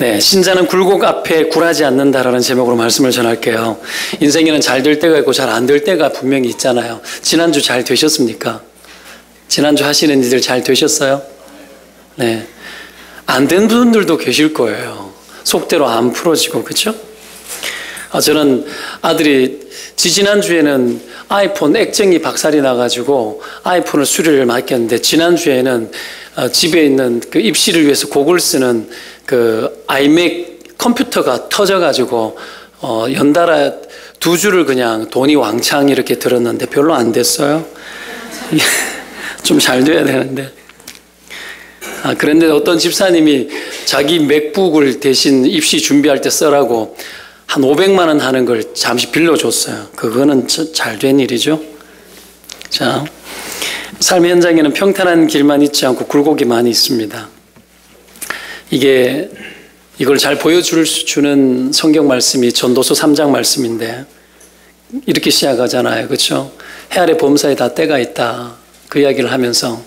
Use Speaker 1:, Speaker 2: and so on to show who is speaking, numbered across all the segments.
Speaker 1: 네, 신자는 굴곡 앞에 굴하지 않는다라는 제목으로 말씀을 전할게요. 인생에는 잘 될 때가 있고 잘 안 될 때가 분명히 있잖아요. 지난주 잘 되셨습니까? 지난주 하시는 일들 잘 되셨어요? 네, 안 된 분들도 계실 거예요. 속대로 안 풀어지고, 그렇죠? 저는 아들이 지난주에는 아이폰 액정이 박살이 나가지고 아이폰을 수리를 맡겼는데, 지난주에는 집에 있는 그 입시를 위해서 곡을 쓰는 그 아이맥 컴퓨터가 터져가지고 연달아 2주를 그냥 돈이 왕창 이렇게 들었는데 별로 안 됐어요. 좀 잘 돼야 되는데. 그런데 어떤 집사님이 자기 맥북을 대신 입시 준비할 때 쓰라고 한 500만 원 하는 걸 잠시 빌려줬어요. 그거는 잘 된 일이죠. 자, 삶의 현장에는 평탄한 길만 있지 않고 굴곡이 많이 있습니다. 이걸 잘 보여주는 성경 말씀이 전도서 3장 말씀인데, 이렇게 시작하잖아요. 그렇죠? 해 아래 범사에 다 때가 있다. 그 이야기를 하면서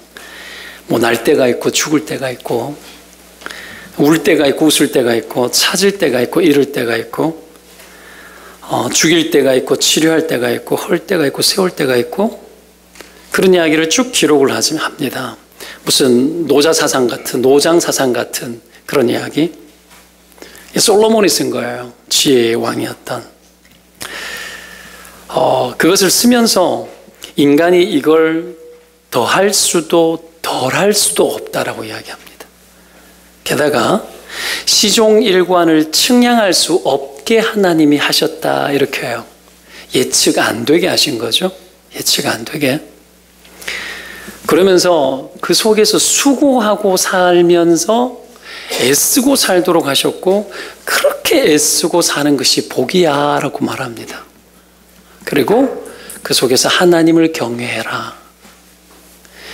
Speaker 1: 뭐 날 때가 있고 죽을 때가 있고 울 때가 있고 웃을 때가 있고 찾을 때가 있고 잃을 때가 있고 죽일 때가 있고 치료할 때가 있고 헐 때가 있고 세울 때가 있고, 그런 이야기를 쭉 기록을 합니다. 무슨 노자사상 같은, 노장사상 같은 그런 이야기. 솔로몬이 쓴 거예요. 지혜의 왕이었던. 그것을 쓰면서 인간이 이걸 더할 수도 덜할 수도 없다라고 이야기합니다. 게다가 시종일관을 측량할 수 없게 하나님이 하셨다, 이렇게 해요. 예측 안 되게 하신 거죠. 예측 안 되게. 그러면서 그 속에서 수고하고 살면서 애쓰고 살도록 하셨고, 그렇게 애쓰고 사는 것이 복이야 라고 말합니다. 그리고 그 속에서 하나님을 경외해라.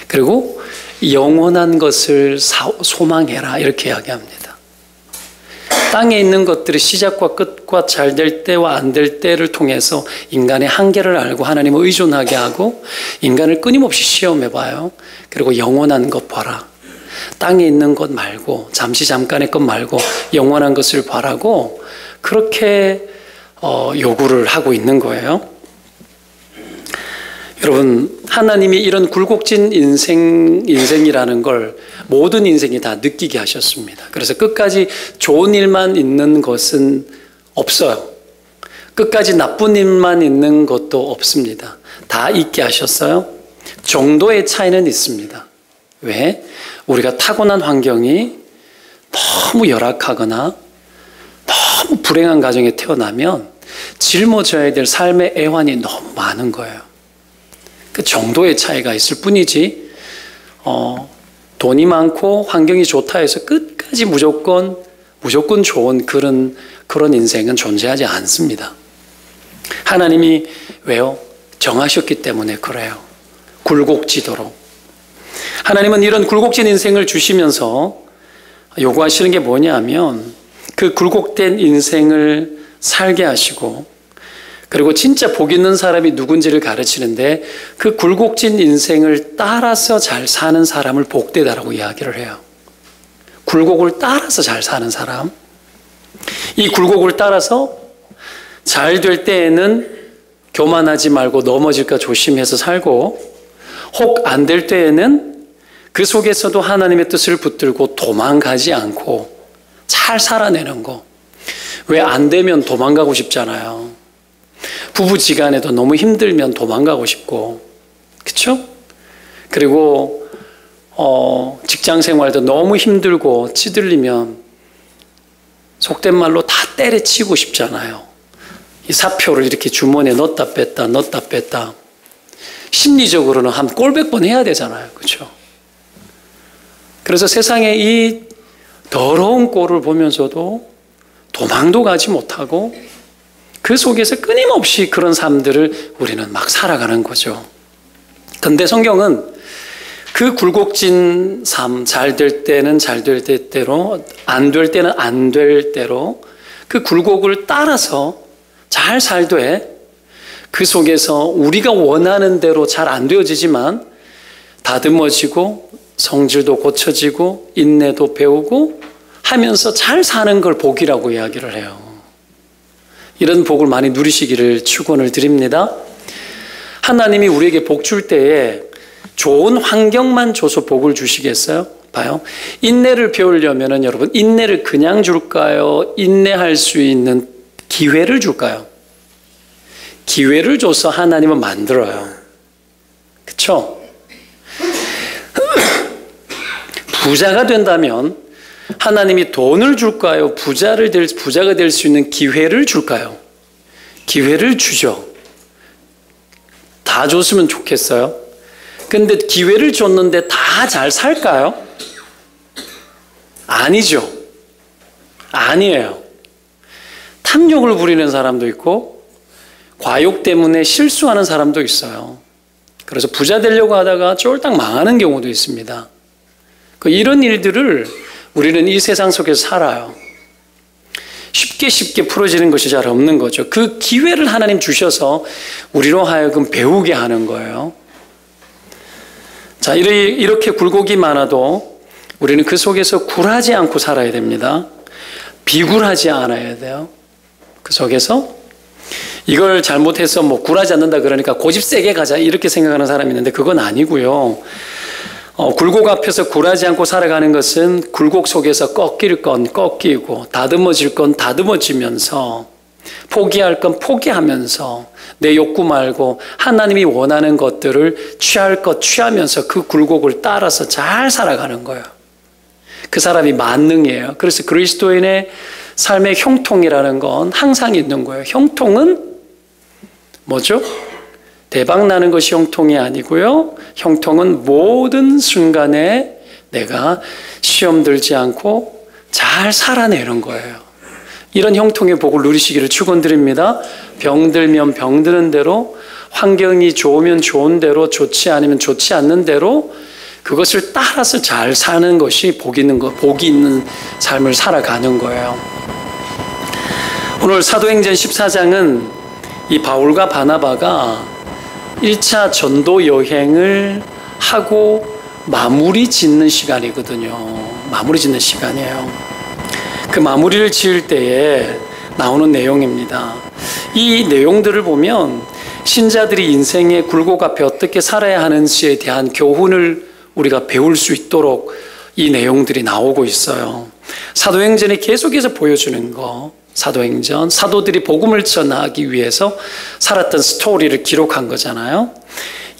Speaker 1: 그리고 영원한 것을 소망해라, 이렇게 이야기합니다. 땅에 있는 것들이 시작과 끝과 잘 될 때와 안 될 때를 통해서 인간의 한계를 알고 하나님을 의존하게 하고, 인간을 끊임없이 시험해봐요. 그리고 영원한 것 봐라. 땅에 있는 것 말고, 잠깐의 것 말고 영원한 것을 바라고, 그렇게 요구를 하고 있는 거예요. 여러분, 하나님이 이런 굴곡진 인생이라는 걸 모든 인생이 다 느끼게 하셨습니다. 그래서 끝까지 좋은 일만 있는 것은 없어요. 끝까지 나쁜 일만 있는 것도 없습니다. 다 있게 하셨어요. 정도의 차이는 있습니다. 왜? 우리가 타고난 환경이 너무 열악하거나 너무 불행한 가정에 태어나면 짊어져야 될 삶의 애환이 너무 많은 거예요. 그 정도의 차이가 있을 뿐이지, 돈이 많고 환경이 좋다 해서 끝까지 무조건 좋은 그런 인생은 존재하지 않습니다. 하나님이 왜요? 정하셨기 때문에 그래요. 굴곡지도록. 하나님은 이런 굴곡진 인생을 주시면서 요구하시는 게 뭐냐면, 그 굴곡된 인생을 살게 하시고, 그리고 진짜 복 있는 사람이 누군지를 가르치는데, 그 굴곡진 인생을 따라서 잘 사는 사람을 복되다라고 이야기를 해요. 굴곡을 따라서 잘 사는 사람. 이 굴곡을 따라서 잘 될 때에는 교만하지 말고 넘어질까 조심해서 살고, 혹 안 될 때에는 그 속에서도 하나님의 뜻을 붙들고 도망가지 않고 잘 살아내는 거. 왜 안 되면 도망가고 싶잖아요. 부부지간에도 너무 힘들면 도망가고 싶고, 그렇죠? 그리고 직장생활도 너무 힘들고 찌들리면 속된 말로 다 때려치고 싶잖아요. 이 사표를 이렇게 주머니에 넣었다 뺐다 심리적으로는 한 꼴백 번 해야 되잖아요. 그렇죠? 그래서 세상에 이 더러운 꼴을 보면서도 도망도 가지 못하고 그 속에서 끊임없이 그런 삶들을 우리는 막 살아가는 거죠. 근데 성경은 그 굴곡진 삶, 잘 될 때는 잘 될 때대로, 안 될 때는 안 될 대로 그 굴곡을 따라서 잘 살되, 그 속에서 우리가 원하는 대로 잘 안 되어지지만 다듬어지고 성질도 고쳐지고 인내도 배우고 하면서 잘 사는 걸 복이라고 이야기를 해요. 이런 복을 많이 누리시기를 축원을 드립니다. 하나님이 우리에게 복 줄 때에 좋은 환경만 줘서 복을 주시겠어요? 봐요. 인내를 배우려면은 여러분, 인내를 그냥 줄까요? 인내할 수 있는 기회를 줄까요? 기회를 줘서 하나님은 만들어요. 그렇죠? 부자가 된다면 하나님이 돈을 줄까요? 부자가 될 수 있는 기회를 줄까요? 기회를 주죠. 다 줬으면 좋겠어요. 근데 기회를 줬는데 다 잘 살까요? 아니죠. 아니에요. 탐욕을 부리는 사람도 있고 과욕 때문에 실수하는 사람도 있어요. 그래서 부자 되려고 하다가 쫄딱 망하는 경우도 있습니다. 이런 일들을 우리는 이 세상 속에서 살아요. 쉽게 풀어지는 것이 잘 없는 거죠. 그 기회를 하나님 주셔서 우리로 하여금 배우게 하는 거예요. 자, 이렇게 굴곡이 많아도 우리는 그 속에서 굴하지 않고 살아야 됩니다. 비굴하지 않아야 돼요. 그 속에서 이걸 잘못해서 굴하지 않는다 그러니까 고집 세게 가자 이렇게 생각하는 사람이 있는데 그건 아니고요. 굴곡 앞에서 굴하지 않고 살아가는 것은 굴곡 속에서 꺾일 건 꺾이고 다듬어질 건 다듬어지면서 포기할 건 포기하면서 내 욕구 말고 하나님이 원하는 것들을 취할 것 취하면서 그 굴곡을 따라서 잘 살아가는 거예요. 그 사람이 만능이에요. 그래서 그리스도인의 삶의 형통이라는 건 항상 있는 거예요. 형통은 뭐죠? 대박 나는 것이 형통이 아니고요. 형통은 모든 순간에 내가 시험 들지 않고 잘 살아내는 거예요. 이런 형통의 복을 누리시기를 축원드립니다. 병들면 병드는 대로, 환경이 좋으면 좋은 대로, 좋지 않으면 좋지 않는 대로 그것을 따라서 잘 사는 것이 복이 있는 삶을 살아가는 거예요. 오늘 사도행전 14장은 이 바울과 바나바가 1차 전도 여행을 하고 마무리 짓는 시간이거든요. 마무리 짓는 시간이에요. 그 마무리를 지을 때에 나오는 내용입니다. 이 내용들을 보면 신자들이 인생의 굴곡 앞에 어떻게 살아야 하는지에 대한 교훈을 우리가 배울 수 있도록 이 내용들이 나오고 있어요. 사도행전이 계속해서 보여주는 거, 사도행전, 사도들이 복음을 전하기 위해서 살았던 스토리를 기록한 거잖아요.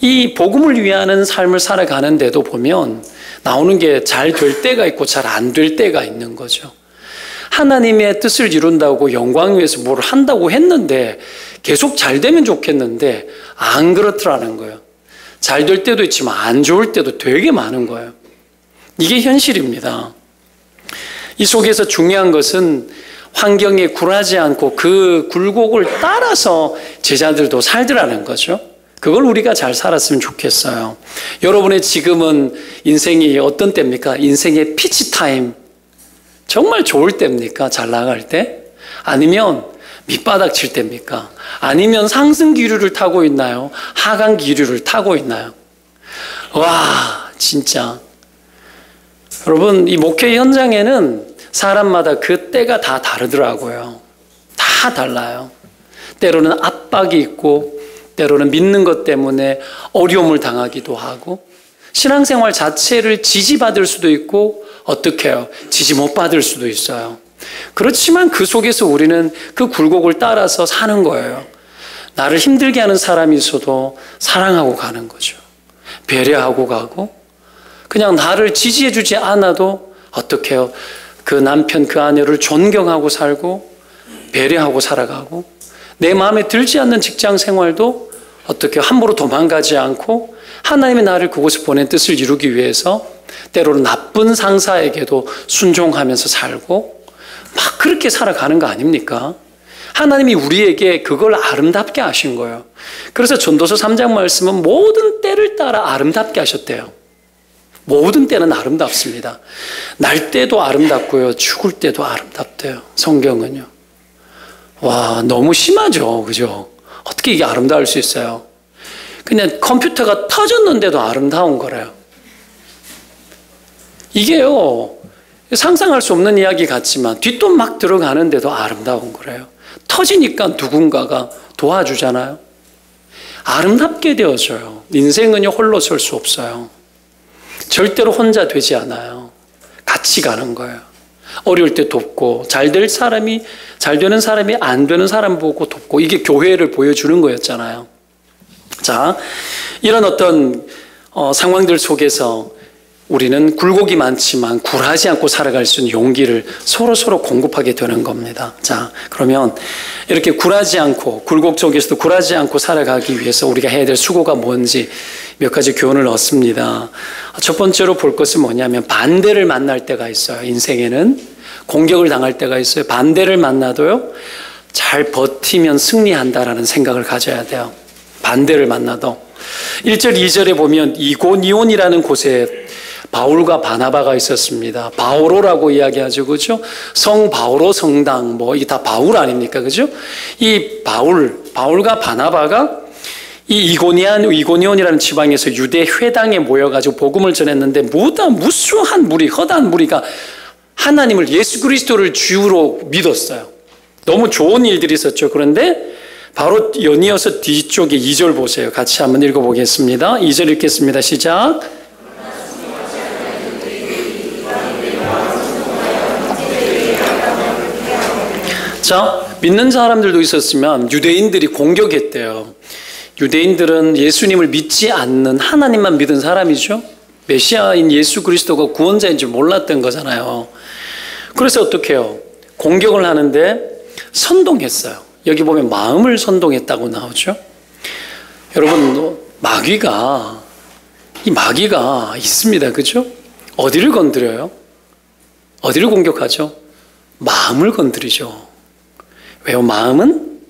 Speaker 1: 이 복음을 위하는 삶을 살아가는데도 보면 나오는 게 잘 될 때가 있고 잘 안 될 때가 있는 거죠. 하나님의 뜻을 이룬다고 영광 위해서 뭘 한다고 했는데 계속 잘 되면 좋겠는데 안 그렇더라는 거예요. 잘 될 때도 있지만 안 좋을 때도 되게 많은 거예요. 이게 현실입니다. 이 속에서 중요한 것은 환경에 굴하지 않고 그 굴곡을 따라서 제자들도 살더라는 거죠. 그걸 우리가 잘 살았으면 좋겠어요. 여러분의 지금은 인생이 어떤 때입니까? 인생의 피치 타임. 정말 좋을 때입니까? 잘 나갈 때? 아니면 밑바닥 칠 때입니까? 아니면 상승 기류를 타고 있나요? 하강 기류를 타고 있나요? 와, 진짜. 여러분, 이 목회 현장에는 사람마다 그 때가 다 다르더라고요. 다 달라요. 때로는 압박이 있고, 때로는 믿는 것 때문에 어려움을 당하기도 하고, 신앙생활 자체를 지지받을 수도 있고, 어떻게 해요? 지지 못 받을 수도 있어요. 그렇지만 그 속에서 우리는 그 굴곡을 따라서 사는 거예요. 나를 힘들게 하는 사람이 있어도 사랑하고 가는 거죠. 배려하고 가고, 그냥 나를 지지해주지 않아도 어떻게 해요? 그 남편, 그 아내를 존경하고 살고, 배려하고 살아가고, 내 마음에 들지 않는 직장 생활도 어떻게 함부로 도망가지 않고 하나님의 나를 그곳에 보낸 뜻을 이루기 위해서 때로는 나쁜 상사에게도 순종하면서 살고 막 그렇게 살아가는 거 아닙니까? 하나님이 우리에게 그걸 아름답게 하신 거예요. 그래서 전도서 3장 말씀은 모든 때를 따라 아름답게 하셨대요. 모든 때는 아름답습니다. 날 때도 아름답고요. 죽을 때도 아름답대요. 성경은요. 와, 너무 심하죠. 그죠? 어떻게 이게 아름다울 수 있어요? 그냥 컴퓨터가 터졌는데도 아름다운 거래요. 이게요, 상상할 수 없는 이야기 같지만 뒷돈 막 들어가는데도 아름다운 거래요. 터지니까 누군가가 도와주잖아요. 아름답게 되어져요. 인생은요, 홀로 설 수 없어요. 절대로 혼자 되지 않아요. 같이 가는 거예요. 어려울 때 돕고, 잘 되는 사람이 안 되는 사람 보고 돕고, 이게 교회를 보여주는 거였잖아요. 자, 이런 어떤 상황들 속에서 우리는 굴곡이 많지만 굴하지 않고 살아갈 수 있는 용기를 서로 공급하게 되는 겁니다. 자, 그러면 이렇게 굴하지 않고, 굴곡 속에서도 굴하지 않고 살아가기 위해서 우리가 해야 될 수고가 뭔지 몇 가지 교훈을 얻습니다. 첫 번째로 볼 것은 뭐냐면 반대를 만날 때가 있어요. 인생에는 공격을 당할 때가 있어요. 반대를 만나도요, 잘 버티면 승리한다라는 생각을 가져야 돼요. 반대를 만나도. 1절, 2절에 보면 이고니온이라는 곳에 바울과 바나바가 있었습니다. 바오로라고 이야기하죠. 그죠? 성 바오로 성당, 이게 다 바울 아닙니까? 그죠? 이 바울과 바나바가 이 이고니온이라는 지방에서 유대 회당에 모여가지고 복음을 전했는데 무수한 무리, 허다한 무리가 하나님을, 예수 그리스도를 주로 믿었어요. 너무 좋은 일들이 있었죠. 그런데 바로 연이어서 뒤쪽에 2절 보세요. 같이 한번 읽어보겠습니다. 2절 읽겠습니다. 시작. 자, 믿는 사람들도 있었으면 유대인들이 공격했대요. 유대인들은 예수님을 믿지 않는, 하나님만 믿은 사람이죠. 메시아인 예수 그리스도가 구원자인 줄 몰랐던 거잖아요. 그래서 어떻게 해요? 공격을 하는데 선동했어요. 여기 보면 마음을 선동했다고 나오죠. 여러분, 마귀가 있습니다. 그죠? 어디를 건드려요? 어디를 공격하죠? 마음을 건드리죠. 왜요? 마음은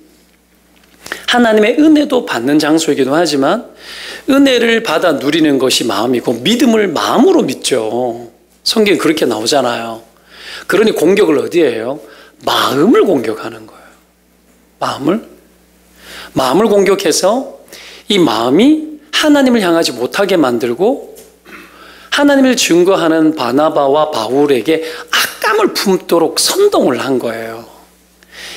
Speaker 1: 하나님의 은혜도 받는 장소이기도 하지만 은혜를 받아 누리는 것이 마음이고 마음이고 마음으로 믿죠. 성경에 그렇게 나오잖아요. 그러니 공격을 어디에 해요? 마음을 공격하는 거예요. 마음을 공격해서 이 마음이 하나님을 향하지 못하게 만들고 하나님을 증거하는 바나바와 바울에게 악감을 품도록 선동을 한 거예요.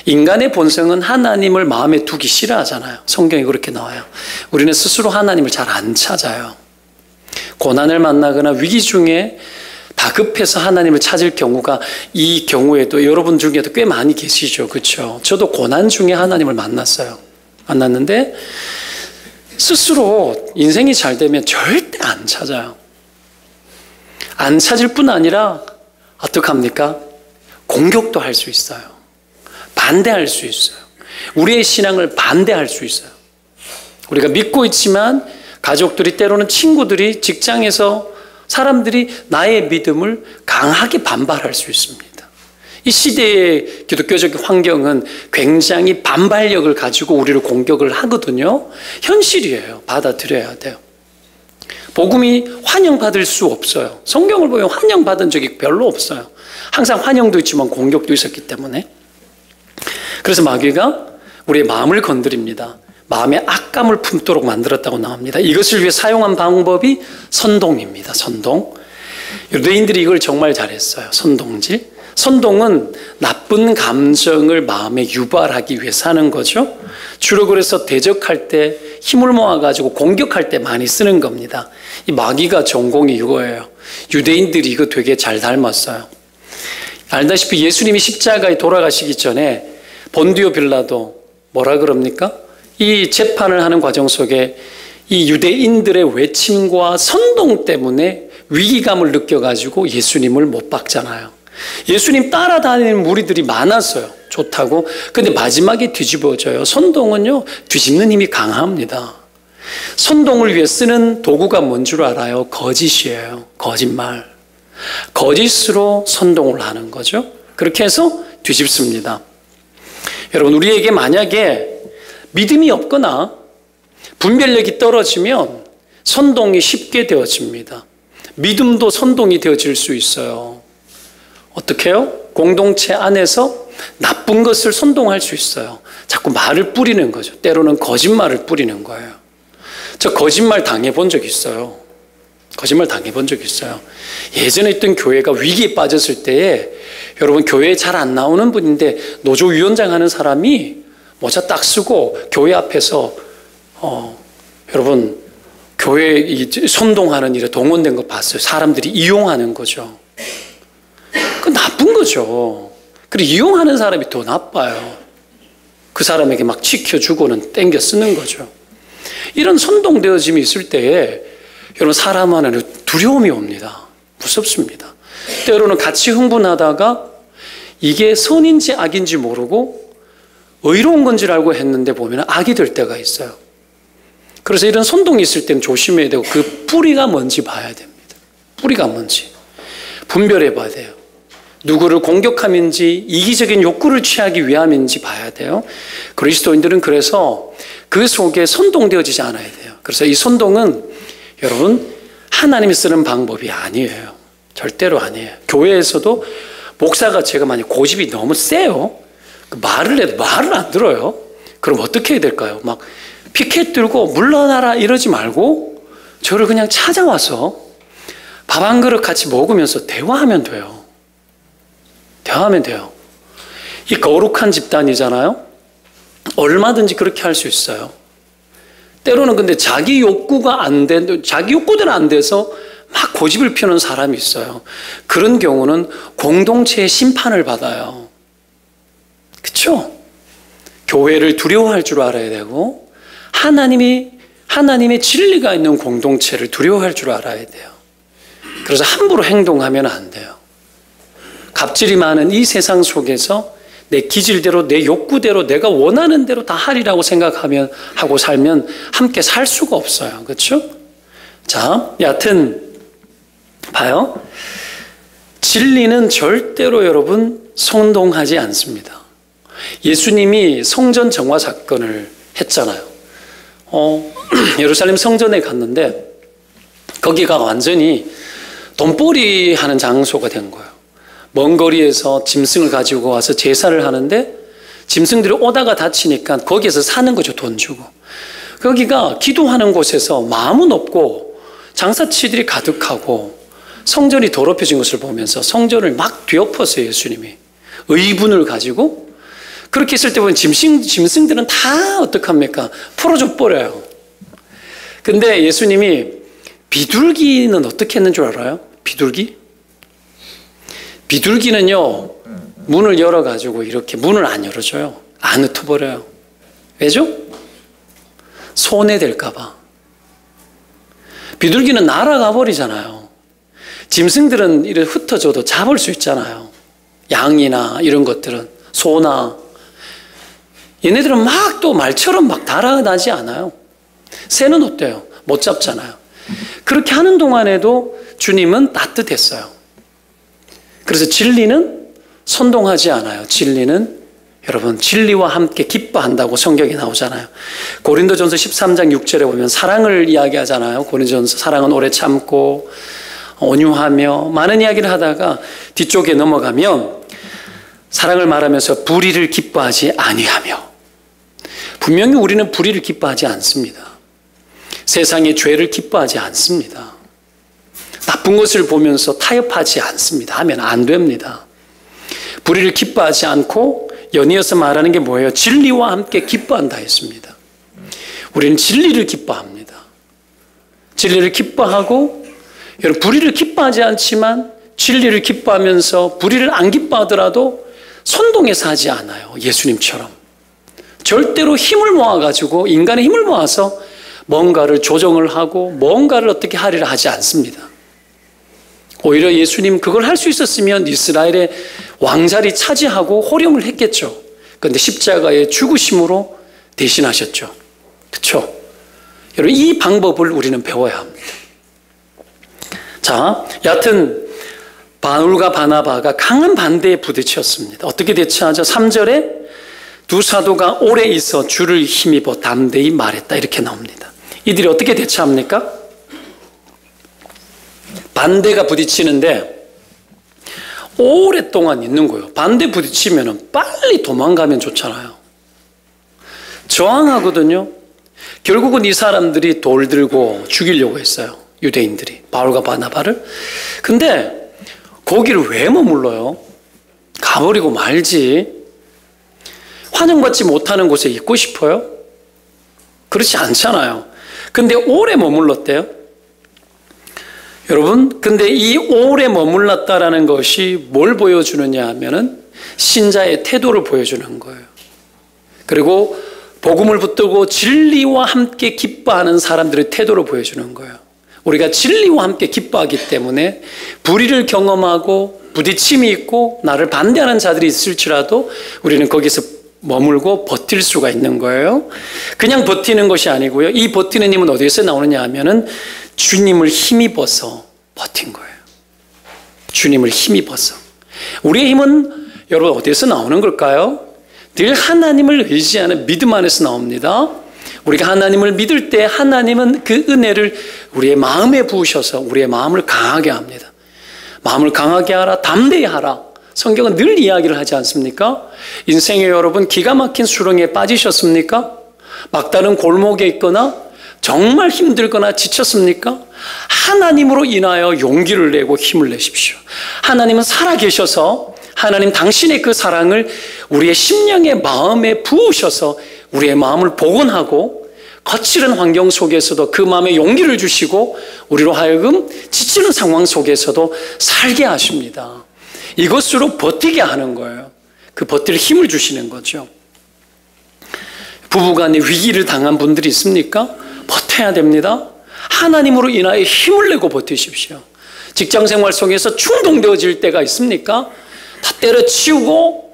Speaker 1: 인간의 본성은 하나님을 마음에 두기 싫어하잖아요. 성경에 그렇게 나와요. 우리는 스스로 하나님을 잘 안 찾아요. 고난을 만나거나 위기 중에 다급해서 하나님을 찾을 경우가, 이 경우에도 여러분 중에도 꽤 많이 계시죠. 그렇죠? 저도 고난 중에 하나님을 만났는데 스스로 인생이 잘 되면 절대 안 찾아요. 안 찾을 뿐 아니라 어떡합니까? 공격도 할 수 있어요. 반대할 수 있어요. 우리의 신앙을 반대할 수 있어요. 우리가 믿고 있지만 가족들이, 때로는 친구들이, 직장에서 사람들이 나의 믿음을 강하게 반발할 수 있습니다. 이 시대의 기독교적 환경은 굉장히 반발력을 가지고 우리를 공격을 하거든요. 현실이에요. 받아들여야 돼요. 복음이 환영받을 수 없어요. 성경을 보면 환영받은 적이 별로 없어요. 항상 환영도 있지만 공격도 있었기 때문에. 그래서 마귀가 우리의 마음을 건드립니다. 마음에 악감을 품도록 만들었다고 나옵니다. 이것을 위해 사용한 방법이 선동입니다. 선동. 유대인들이 이걸 정말 잘했어요. 선동질. 선동은 나쁜 감정을 마음에 유발하기 위해서 하는 거죠. 주로 그래서 대적할 때, 힘을 모아가지고 공격할 때 많이 쓰는 겁니다. 이 마귀가 전공이 이거예요. 유대인들이 이거 되게 잘 닮았어요. 알다시피 예수님이 십자가에 돌아가시기 전에 본디오 빌라도 뭐라 그럽니까? 이 재판을 하는 과정 속에 이 유대인들의 외침과 선동 때문에 위기감을 느껴가지고 예수님을 못 박잖아요. 예수님 따라다니는 무리들이 많았어요. 좋다고. 근데 마지막에 뒤집어져요. 선동은요, 뒤집는 힘이 강합니다. 선동을 위해 쓰는 도구가 뭔 줄 알아요? 거짓이에요. 거짓말. 거짓으로 선동을 하는 거죠. 그렇게 해서 뒤집습니다. 여러분, 우리에게 만약에 믿음이 없거나 분별력이 떨어지면 선동이 쉽게 되어집니다. 믿음도 선동이 되어질 수 있어요. 어떻게 해요? 공동체 안에서 나쁜 것을 선동할 수 있어요. 자꾸 말을 뿌리는 거죠. 때로는 거짓말을 뿌리는 거예요. 저 거짓말 당해본 적 있어요. 거짓말 당해본 적 있어요. 예전에 있던 교회가 위기에 빠졌을 때에 여러분 교회에 잘 안 나오는 분인데 노조위원장 하는 사람이 모자 딱 쓰고 교회 앞에서 여러분 교회 이 선동하는 일에 동원된 거 봤어요. 사람들이 이용하는 거죠. 그건 나쁜 거죠. 그리고 이용하는 사람이 더 나빠요. 그 사람에게 막 지켜주고는 땡겨 쓰는 거죠. 이런 선동되어짐이 있을 때에 여러분 사람 안에는 두려움이 옵니다. 무섭습니다. 때로는 같이 흥분하다가 이게 선인지 악인지 모르고 의로운 건지를 알고 했는데 보면 악이 될 때가 있어요. 그래서 이런 선동이 있을 때는 조심해야 되고 그 뿌리가 뭔지 봐야 됩니다. 뿌리가 뭔지 분별해 봐야 돼요. 누구를 공격함인지 이기적인 욕구를 취하기 위함인지 봐야 돼요. 그리스도인들은 그래서 그 속에 선동되어지지 않아야 돼요. 그래서 이 선동은 여러분 하나님이 쓰는 방법이 아니에요. 절대로 아니에요. 교회에서도 목사가 제가 만약 고집이 너무 세요. 말을 해도 말을 안 들어요. 그럼 어떻게 해야 될까요? 막 피켓 들고 물러나라 이러지 말고 저를 그냥 찾아와서 밥 한 그릇 같이 먹으면서 대화하면 돼요. 대화하면 돼요. 이 거룩한 집단이잖아요. 얼마든지 그렇게 할 수 있어요. 때로는 근데 자기 욕구가 안 돼, 자기 욕구대로 안 돼서 막 고집을 피우는 사람이 있어요. 그런 경우는 공동체의 심판을 받아요. 그렇죠? 교회를 두려워할 줄 알아야 되고 하나님의 진리가 있는 공동체를 두려워할 줄 알아야 돼요. 그래서 함부로 행동하면 안 돼요. 갑질이 많은 이 세상 속에서 내 기질대로 내 욕구대로 내가 원하는 대로 다 하리라고 생각하면 하고 살면 함께 살 수가 없어요. 그렇죠? 자, 여하튼 봐요. 진리는 절대로 여러분 선동하지 않습니다. 예수님이 성전 정화 사건을 했잖아요. 예루살렘 성전에 갔는데 거기가 완전히 돈벌이 하는 장소가 된 거예요. 먼 거리에서 짐승을 가지고 와서 제사를 하는데 짐승들이 오다가 다치니까 거기에서 사는 거죠. 돈 주고. 거기가 기도하는 곳에서 마음은 없고 장사치들이 가득하고 성전이 더럽혀진 것을 보면서 성전을 막 뒤엎었어요. 예수님이. 의분을 가지고. 그렇게 했을 때 보면 짐승들은 다 어떡합니까? 풀어줘 버려요. 근데 예수님이 비둘기는 어떻게 했는 줄 알아요? 비둘기는요, 문을 열어가지고 이렇게 문을 안 열어줘요. 안 흩어버려요. 왜죠? 손해될까봐. 비둘기는 날아가 버리잖아요. 짐승들은 이렇게 흩어져도 잡을 수 있잖아요. 양이나 이런 것들은, 소나. 얘네들은 막 또 말처럼 막 달아나지 않아요. 새는 어때요? 못 잡잖아요. 그렇게 하는 동안에도 주님은 따뜻했어요. 그래서 진리는 선동하지 않아요. 진리는 여러분 진리와 함께 기뻐한다고 성경에 나오잖아요. 고린도전서 13장 6절에 보면 사랑을 이야기하잖아요. 고린도전서 사랑은 오래 참고 온유하며 많은 이야기를 하다가 뒤쪽에 넘어가면 사랑을 말하면서 불의를 기뻐하지 아니하며. 분명히 우리는 불의를 기뻐하지 않습니다. 세상의 죄를 기뻐하지 않습니다. 나쁜 것을 보면서 타협하지 않습니다. 하면 안 됩니다. 불의를 기뻐하지 않고 연이어서 말하는 게 뭐예요? 진리와 함께 기뻐한다 했습니다. 우리는 진리를 기뻐합니다. 진리를 기뻐하고 여러분 불의를 기뻐하지 않지만 진리를 기뻐하면서 불의를 안 기뻐하더라도 선동해서 하지 않아요. 예수님처럼. 절대로 힘을 모아가지고 인간의 힘을 모아서 뭔가를 조정을 하고 뭔가를 어떻게 하리라 하지 않습니다. 오히려 예수님 그걸 할 수 있었으면 이스라엘의 왕자리 차지하고 호령을 했겠죠. 그런데 십자가의 죽으심으로 대신하셨죠. 그렇죠? 여러분 이 방법을 우리는 배워야 합니다. 자, 여하튼 바울과 바나바가 강한 반대에 부딪혔습니다. 어떻게 대처하죠? 3절에 두 사도가 오래 있어 주를 힘입어 담대히 말했다 이렇게 나옵니다. 이들이 어떻게 대처합니까? 반대가 부딪히는데 오랫동안 있는 거예요. 반대 부딪히면 빨리 도망가면 좋잖아요. 저항하거든요. 결국은 이 사람들이 돌 들고 죽이려고 했어요. 유대인들이 바울과 바나바를. 근데 거기를 왜 머물러요? 가버리고 말지. 환영받지 못하는 곳에 있고 싶어요? 그렇지 않잖아요. 근데 오래 머물렀대요. 여러분, 근데 이 오래 머물렀다라는 것이 뭘 보여주느냐 하면은 신자의 태도를 보여주는 거예요. 그리고 복음을 붙들고 진리와 함께 기뻐하는 사람들의 태도를 보여주는 거예요. 우리가 진리와 함께 기뻐하기 때문에 불의를 경험하고 부딪힘이 있고 나를 반대하는 자들이 있을지라도 우리는 거기서 머물고 버틸 수가 있는 거예요. 그냥 버티는 것이 아니고요. 이 버티는 힘은 어디에서 나오느냐 하면은 주님을 힘입어서 버틴 거예요. 주님을 힘입어서. 우리의 힘은 여러분 어디에서 나오는 걸까요? 늘 하나님을 의지하는 믿음 안에서 나옵니다. 우리가 하나님을 믿을 때 하나님은 그 은혜를 우리의 마음에 부으셔서 우리의 마음을 강하게 합니다. 마음을 강하게 하라, 담대히 하라. 성경은 늘 이야기를 하지 않습니까? 인생에 여러분 기가 막힌 수렁에 빠지셨습니까? 막다른 골목에 있거나 정말 힘들거나 지쳤습니까? 하나님으로 인하여 용기를 내고 힘을 내십시오. 하나님은 살아계셔서 하나님 당신의 그 사랑을 우리의 심령의 마음에 부으셔서 우리의 마음을 복원하고 거칠은 환경 속에서도 그 마음에 용기를 주시고 우리로 하여금 지치는 상황 속에서도 살게 하십니다. 이것으로 버티게 하는 거예요. 그 버틸 힘을 주시는 거죠. 부부간에 위기를 당한 분들이 있습니까? 버텨야 됩니다. 하나님으로 인하여 힘을 내고 버티십시오. 직장생활 속에서 충동되어질 때가 있습니까? 다 때려치우고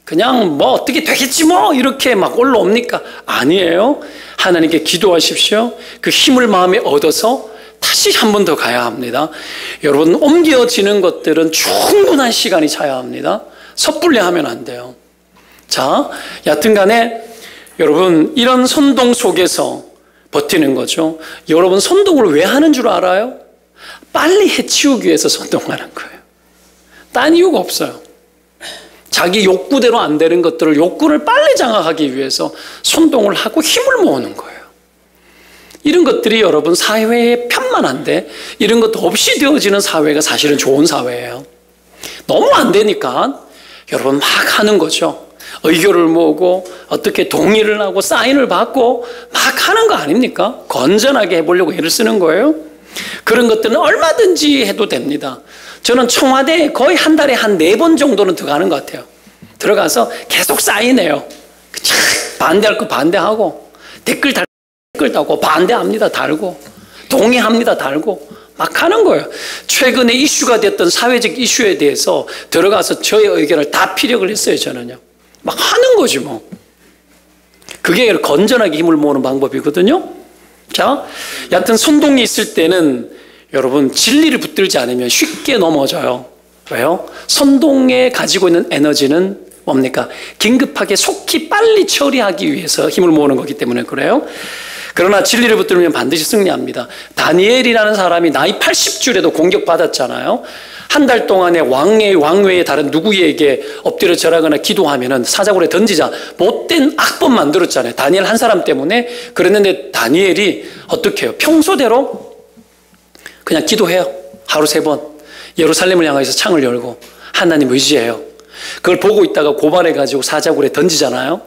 Speaker 1: 그냥 뭐 어떻게 되겠지 뭐 이렇게 막 올라옵니까? 아니에요. 하나님께 기도하십시오. 그 힘을 마음에 얻어서 다시 한 번 더 가야 합니다. 여러분, 옮겨지는 것들은 충분한 시간이 차야 합니다. 섣불리 하면 안 돼요. 자, 여튼간에 여러분 이런 선동 속에서 버티는 거죠. 여러분 선동을 왜 하는 줄 알아요? 빨리 해치우기 위해서 선동하는 거예요. 딴 이유가 없어요. 자기 욕구대로 안 되는 것들을 욕구를 빨리 장악하기 위해서 선동을 하고 힘을 모으는 거예요. 이런 것들이 여러분 사회에 편만한데 이런 것도 없이 되어지는 사회가 사실은 좋은 사회예요. 너무 안 되니까 여러분 막 하는 거죠. 의견을 모으고 어떻게 동의를 하고 사인을 받고 막 하는 거 아닙니까? 건전하게 해보려고 애를 쓰는 거예요. 그런 것들은 얼마든지 해도 됩니다. 저는 청와대에 거의 한 달에 한 4번 정도는 들어가는 것 같아요. 들어가서 계속 사인해요. 반대할 거 반대하고 댓글 달고 반대합니다 달고 동의합니다 달고 막 하는 거예요. 최근에 이슈가 됐던 사회적 이슈에 대해서 들어가서 저의 의견을 다 피력을 했어요. 저는요. 막 하는 거지 뭐. 그게 건전하게 힘을 모으는 방법이거든요. 자, 여하튼 선동이 있을 때는 여러분 진리를 붙들지 않으면 쉽게 넘어져요. 왜요? 선동에 가지고 있는 에너지는 뭡니까? 긴급하게 속히 빨리 처리하기 위해서 힘을 모으는 거기 때문에 그래요. 그러나 진리를 붙들면 반드시 승리합니다. 다니엘이라는 사람이 나이 80줄에도 공격받았잖아요. 한 달 동안에 왕외에 다른 누구에게 엎드려 절하거나 기도하면은 사자굴에 던지자 못된 악법 만들었잖아요. 다니엘 한 사람 때문에. 그랬는데 다니엘이 어떻게 해요? 평소대로 그냥 기도해요. 하루 3번. 예루살렘을 향해서 창을 열고 하나님 의지해요. 그걸 보고 있다가 고발해가지고 사자굴에 던지잖아요.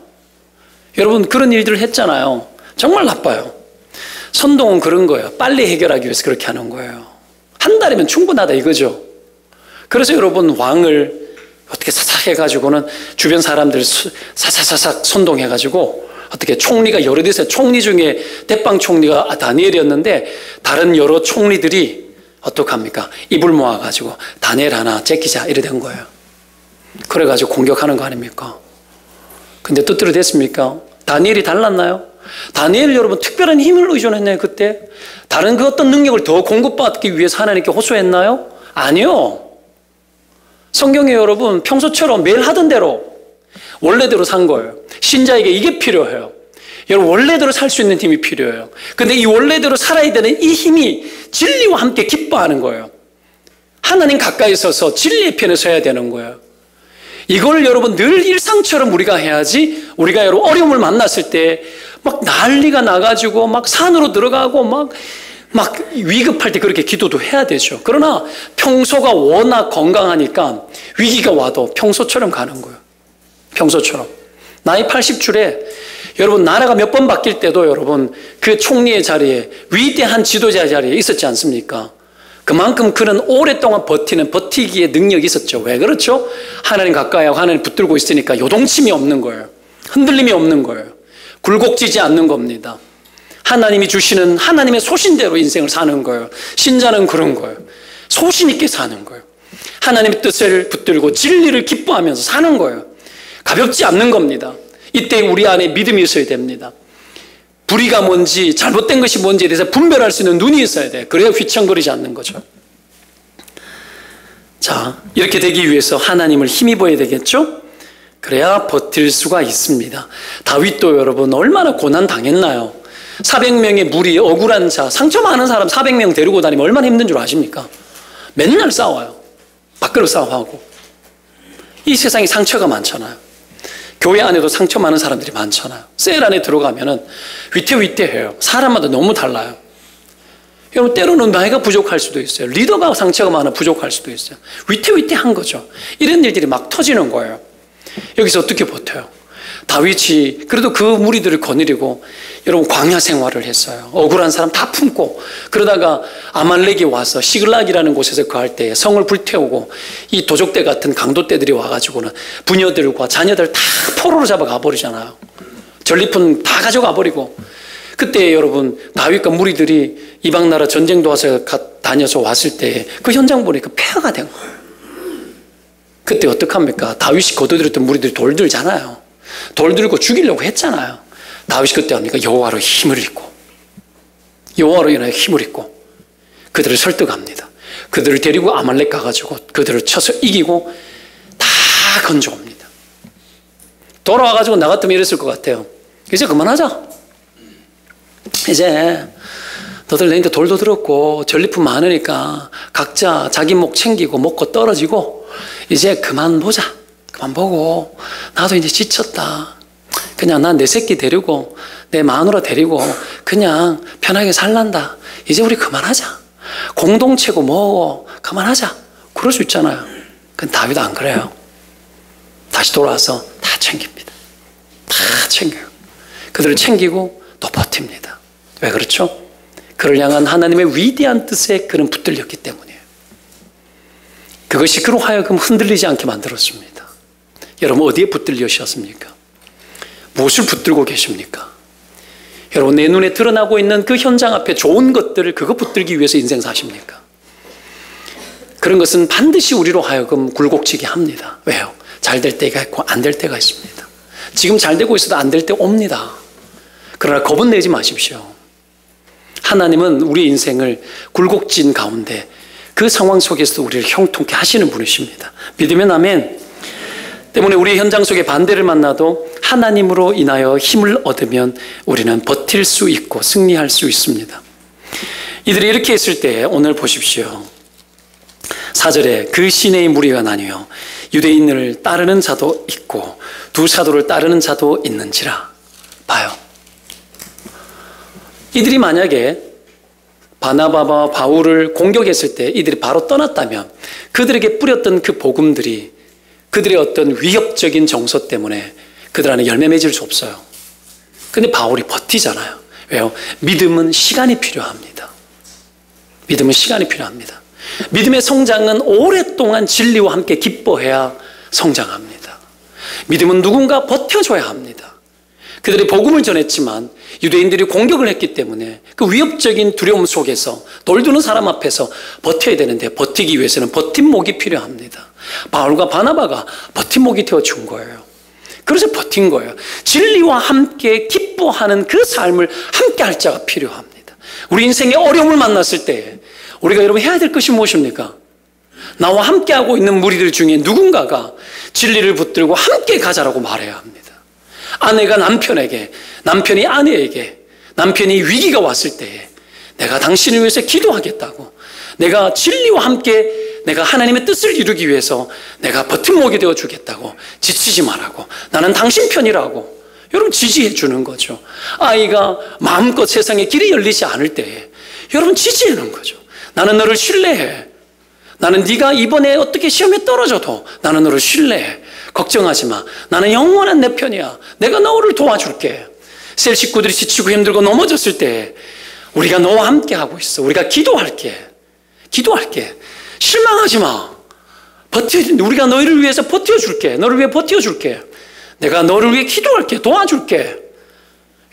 Speaker 1: 여러분 그런 일들을 했잖아요. 정말 나빠요. 선동은 그런 거예요. 빨리 해결하기 위해서 그렇게 하는 거예요. 한 달이면 충분하다 이거죠. 그래서 여러분 왕을 어떻게 사삭 해가지고는 주변 사람들 사삭사삭 선동해가지고 어떻게 총리가 여러 대세 총리 중에 대빵 총리가 다니엘이었는데 다른 여러 총리들이 어떡합니까? 입을 모아가지고 다니엘 하나 제끼자 이래 된 거예요. 그래가지고 공격하는 거 아닙니까? 근데 뜻대로 됐습니까? 다니엘이 달랐나요? 다니엘 여러분 특별한 힘을 의존했나요 그때? 다른 그 어떤 능력을 더 공급받기 위해서 하나님께 호소했나요? 아니요. 성경에 여러분 평소처럼 매일 하던 대로 원래대로 산 거예요. 신자에게 이게 필요해요. 여러분 원래대로 살 수 있는 힘이 필요해요. 근데 이 원래대로 살아야 되는 이 힘이 진리와 함께 기뻐하는 거예요. 하나님 가까이 서서 진리의 편에 서야 되는 거예요. 이걸 여러분 늘 일상처럼 우리가 해야지. 우리가 여러분 어려움을 만났을 때 막 난리가 나가지고 막 산으로 들어가고 막 막 위급할 때 그렇게 기도도 해야 되죠. 그러나 평소가 워낙 건강하니까 위기가 와도 평소처럼 가는 거예요. 평소처럼. 나이 80줄에 여러분 나라가 몇 번 바뀔 때도 여러분 그 총리의 자리에 위대한 지도자의 자리에 있었지 않습니까? 그만큼 그는 오랫동안 버티기에 능력이 있었죠. 왜 그렇죠? 하나님 가까이 하고 하나님 붙들고 있으니까 요동침이 없는 거예요. 흔들림이 없는 거예요. 굴곡지지 않는 겁니다. 하나님이 주시는 하나님의 소신대로 인생을 사는 거예요. 신자는 그런 거예요. 소신 있게 사는 거예요. 하나님의 뜻을 붙들고 진리를 기뻐하면서 사는 거예요. 가볍지 않는 겁니다. 이때 우리 안에 믿음이 있어야 됩니다. 불의가 뭔지 잘못된 것이 뭔지에 대해서 분별할 수 있는 눈이 있어야 돼요. 그래야 휘청거리지 않는 거죠. 자, 이렇게 되기 위해서 하나님을 힘입어야 되겠죠? 그래야 버틸 수가 있습니다. 다윗도 여러분 얼마나 고난 당했나요? 400명의 무리, 억울한 자, 상처 많은 사람 400명 데리고 다니면 얼마나 힘든 줄 아십니까? 맨날 싸워요. 밖으로 싸워하고. 이 세상에 상처가 많잖아요. 교회 안에도 상처 많은 사람들이 많잖아요. 셀 안에 들어가면은 위태위태해요. 사람마다 너무 달라요. 여러분 때로는 나이가 부족할 수도 있어요. 리더가 상처가 많아 부족할 수도 있어요. 위태위태한 거죠. 이런 일들이 막 터지는 거예요. 여기서 어떻게 버텨요? 다윗이 그래도 그 무리들을 거느리고 여러분 광야 생활을 했어요. 억울한 사람 다 품고 그러다가 아말렉이 와서 시글락이라는 곳에서 거할 때 성을 불태우고 이 도적대 같은 강도떼들이 와가지고는 부녀들과 자녀들 다 포로로 잡아가 버리잖아요. 전리품 다 가져가 버리고 그때 여러분 다윗과 무리들이 이방 나라 전쟁 도와서 다녀서 왔을 때 그 현장 보니까 폐허가 된 거예요. 그때 어떡합니까? 다윗이 거둬들였던 무리들이 돌 들잖아요. 돌 들고 죽이려고 했잖아요. 다윗이 그때 합니까? 여호와로 힘을 입고 여호와로 인하여 힘을 입고 그들을 설득합니다. 그들을 데리고 아말렉 가가지고 그들을 쳐서 이기고 다 건져옵니다. 돌아와가지고 나 같으면 이랬을 것 같아요. 이제 그만하자. 이제 너들 내한테 돌도 들었고 전리품 많으니까 각자 자기 목 챙기고 먹고 떨어지고 이제 그만 보자. 그만 보고 나도 이제 지쳤다. 그냥 난 내 새끼 데리고 내 마누라 데리고 그냥 편하게 살란다. 이제 우리 그만하자. 공동체고 뭐고 그만하자. 그럴 수 있잖아요. 근데 다윗 안 그래요. 다시 돌아와서 다 챙깁니다. 다 챙겨요. 그들을 챙기고 또 버팁니다. 왜 그렇죠? 그를 향한 하나님의 위대한 뜻에 그는 붙들렸기 때문이에요. 그것이 그로 하여금 흔들리지 않게 만들었습니다. 여러분 어디에 붙들리셨습니까? 무엇을 붙들고 계십니까? 여러분 내 눈에 드러나고 있는 그 현장 앞에 좋은 것들을 그거 붙들기 위해서 인생 사십니까? 그런 것은 반드시 우리로 하여금 굴곡지게 합니다. 왜요? 잘 될 때가 있고 안 될 때가 있습니다. 지금 잘 되고 있어도 안 될 때 옵니다. 그러나 겁은 내지 마십시오. 하나님은 우리 인생을 굴곡진 가운데 그 상황 속에서도 우리를 형통케 하시는 분이십니다. 믿으면 아멘. 때문에 우리의 현장 속에 반대를 만나도 하나님으로 인하여 힘을 얻으면 우리는 버틸 수 있고 승리할 수 있습니다. 이들이 이렇게 했을 때 오늘 보십시오. 4절에 그 시내의 무리가 나뉘어 유대인을 따르는 자도 있고 두 사도를 따르는 자도 있는지라. 봐요. 이들이 만약에 바나바와 바울을 공격했을 때 이들이 바로 떠났다면 그들에게 뿌렸던 그 복음들이 그들의 어떤 위협적인 정서 때문에 그들 안에 열매 맺을 수 없어요. 근데 바울이 버티잖아요. 왜요? 믿음은 시간이 필요합니다. 믿음은 시간이 필요합니다. 믿음의 성장은 오랫동안 진리와 함께 기뻐해야 성장합니다. 믿음은 누군가 버텨줘야 합니다. 그들이 복음을 전했지만 유대인들이 공격을 했기 때문에 그 위협적인 두려움 속에서 돌드는 사람 앞에서 버텨야 되는데 버티기 위해서는 버팀목이 필요합니다. 바울과 바나바가 버팀목이 되어준 거예요. 그래서 버틴 거예요. 진리와 함께 기뻐하는 그 삶을 함께 할 자가 필요합니다. 우리 인생의 어려움을 만났을 때 우리가 여러분 해야 될 것이 무엇입니까? 나와 함께하고 있는 무리들 중에 누군가가 진리를 붙들고 함께 가자라고 말해야 합니다. 아내가 남편에게, 남편이 아내에게, 남편이 위기가 왔을 때에 내가 당신을 위해서 기도하겠다고, 내가 진리와 함께 내가 하나님의 뜻을 이루기 위해서 내가 버팀목이 되어 주겠다고, 지치지 말라고, 나는 당신 편이라고 여러분 지지해 주는 거죠. 아이가 마음껏 세상에 길이 열리지 않을 때에 여러분 지지하는 거죠. 나는 너를 신뢰해. 나는 네가 이번에 어떻게 시험에 떨어져도 나는 너를 신뢰해. 걱정하지 마. 나는 영원한 내 편이야. 내가 너를 도와줄게. 셀 식구들이 지치고 힘들고 넘어졌을 때 우리가 너와 함께 하고 있어. 우리가 기도할게. 실망하지 마. 우리가 너희를 위해서 버텨줄게. 너를 위해 버텨줄게. 내가 너를 위해 기도할게. 도와줄게.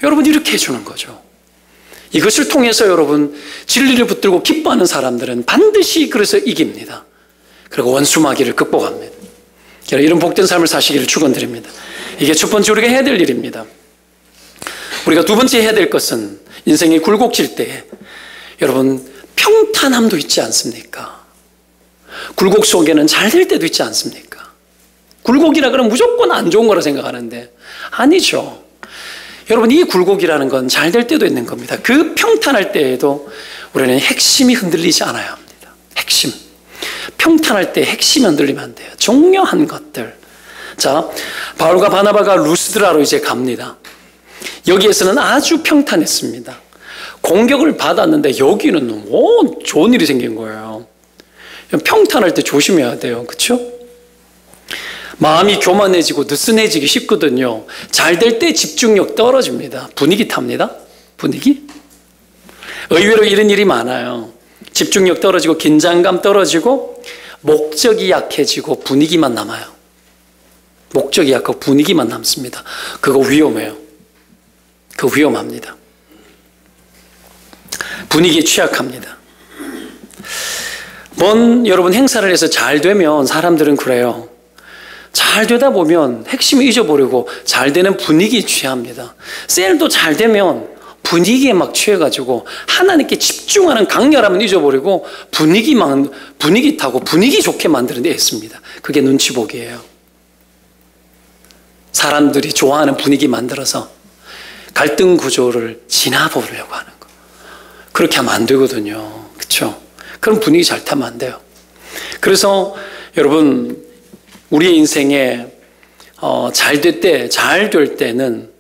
Speaker 1: 여러분 이렇게 해주는 거죠. 이것을 통해서 여러분 진리를 붙들고 기뻐하는 사람들은 반드시 그래서 이깁니다. 그리고 원수마귀를 극복합니다. 이런 복된 삶을 사시기를 축원드립니다. 이게 첫 번째 우리가 해야 될 일입니다. 우리가 두 번째 해야 될 것은 인생이 굴곡질 때 여러분 평탄함도 있지 않습니까? 굴곡 속에는 잘 될 때도 있지 않습니까? 굴곡이라 그러면 무조건 안 좋은 거라 생각하는데 아니죠. 여러분 이 굴곡이라는 건 잘 될 때도 있는 겁니다. 그 평탄할 때에도 우리는 핵심이 흔들리지 않아야 합니다. 핵심. 평탄할 때 핵심이 흔들리면 안 돼요. 중요한 것들. 자, 바울과 바나바가 루스드라로 이제 갑니다. 여기에서는 아주 평탄했습니다. 공격을 받았는데 여기는 좋은 일이 생긴 거예요. 평탄할 때 조심해야 돼요. 그렇죠? 마음이 교만해지고 느슨해지기 쉽거든요. 잘 될 때 집중력 떨어집니다. 분위기 탑니다. 분위기. 의외로 이런 일이 많아요. 집중력 떨어지고 긴장감 떨어지고 목적이 약해지고 분위기만 남아요. 목적이 약하고 분위기만 남습니다. 그거 위험해요. 그거 위험합니다. 분위기에 취약합니다. 뭔 여러분 행사를 해서 잘 되면 사람들은 그래요. 잘 되다 보면 핵심을 잊어버리고 잘 되는 분위기에 취합니다. 셀도 잘 되면 분위기에 막 취해가지고 하나님께 집중하는 강렬함은 잊어버리고 분위기 타고 분위기 좋게 만드는 데 애씁니다. 그게 눈치보기예요. 사람들이 좋아하는 분위기 만들어서 갈등 구조를 지나보려고 하는 거. 그렇게 하면 안 되거든요. 그렇죠? 그럼 분위기 잘 타면 안 돼요. 그래서 여러분 우리의 인생에 잘 될 때는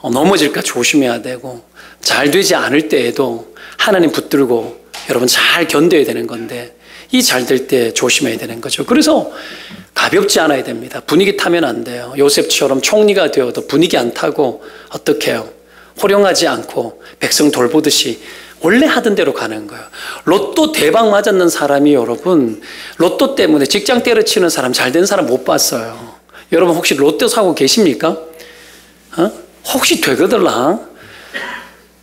Speaker 1: 넘어질까 조심해야 되고 잘 되지 않을 때에도 하나님 붙들고 여러분 잘 견뎌야 되는 건데 이 잘 될 때 조심해야 되는 거죠. 그래서 가볍지 않아야 됩니다. 분위기 타면 안 돼요. 요셉처럼 총리가 되어도 분위기 안 타고 어떻게 해요? 호령하지 않고 백성 돌보듯이 원래 하던 대로 가는 거예요. 로또 대박 맞았는 사람이 여러분 로또 때문에 직장 때려치는 사람 잘 된 사람 못 봤어요. 여러분 혹시 로또 사고 계십니까? 혹시 되거들라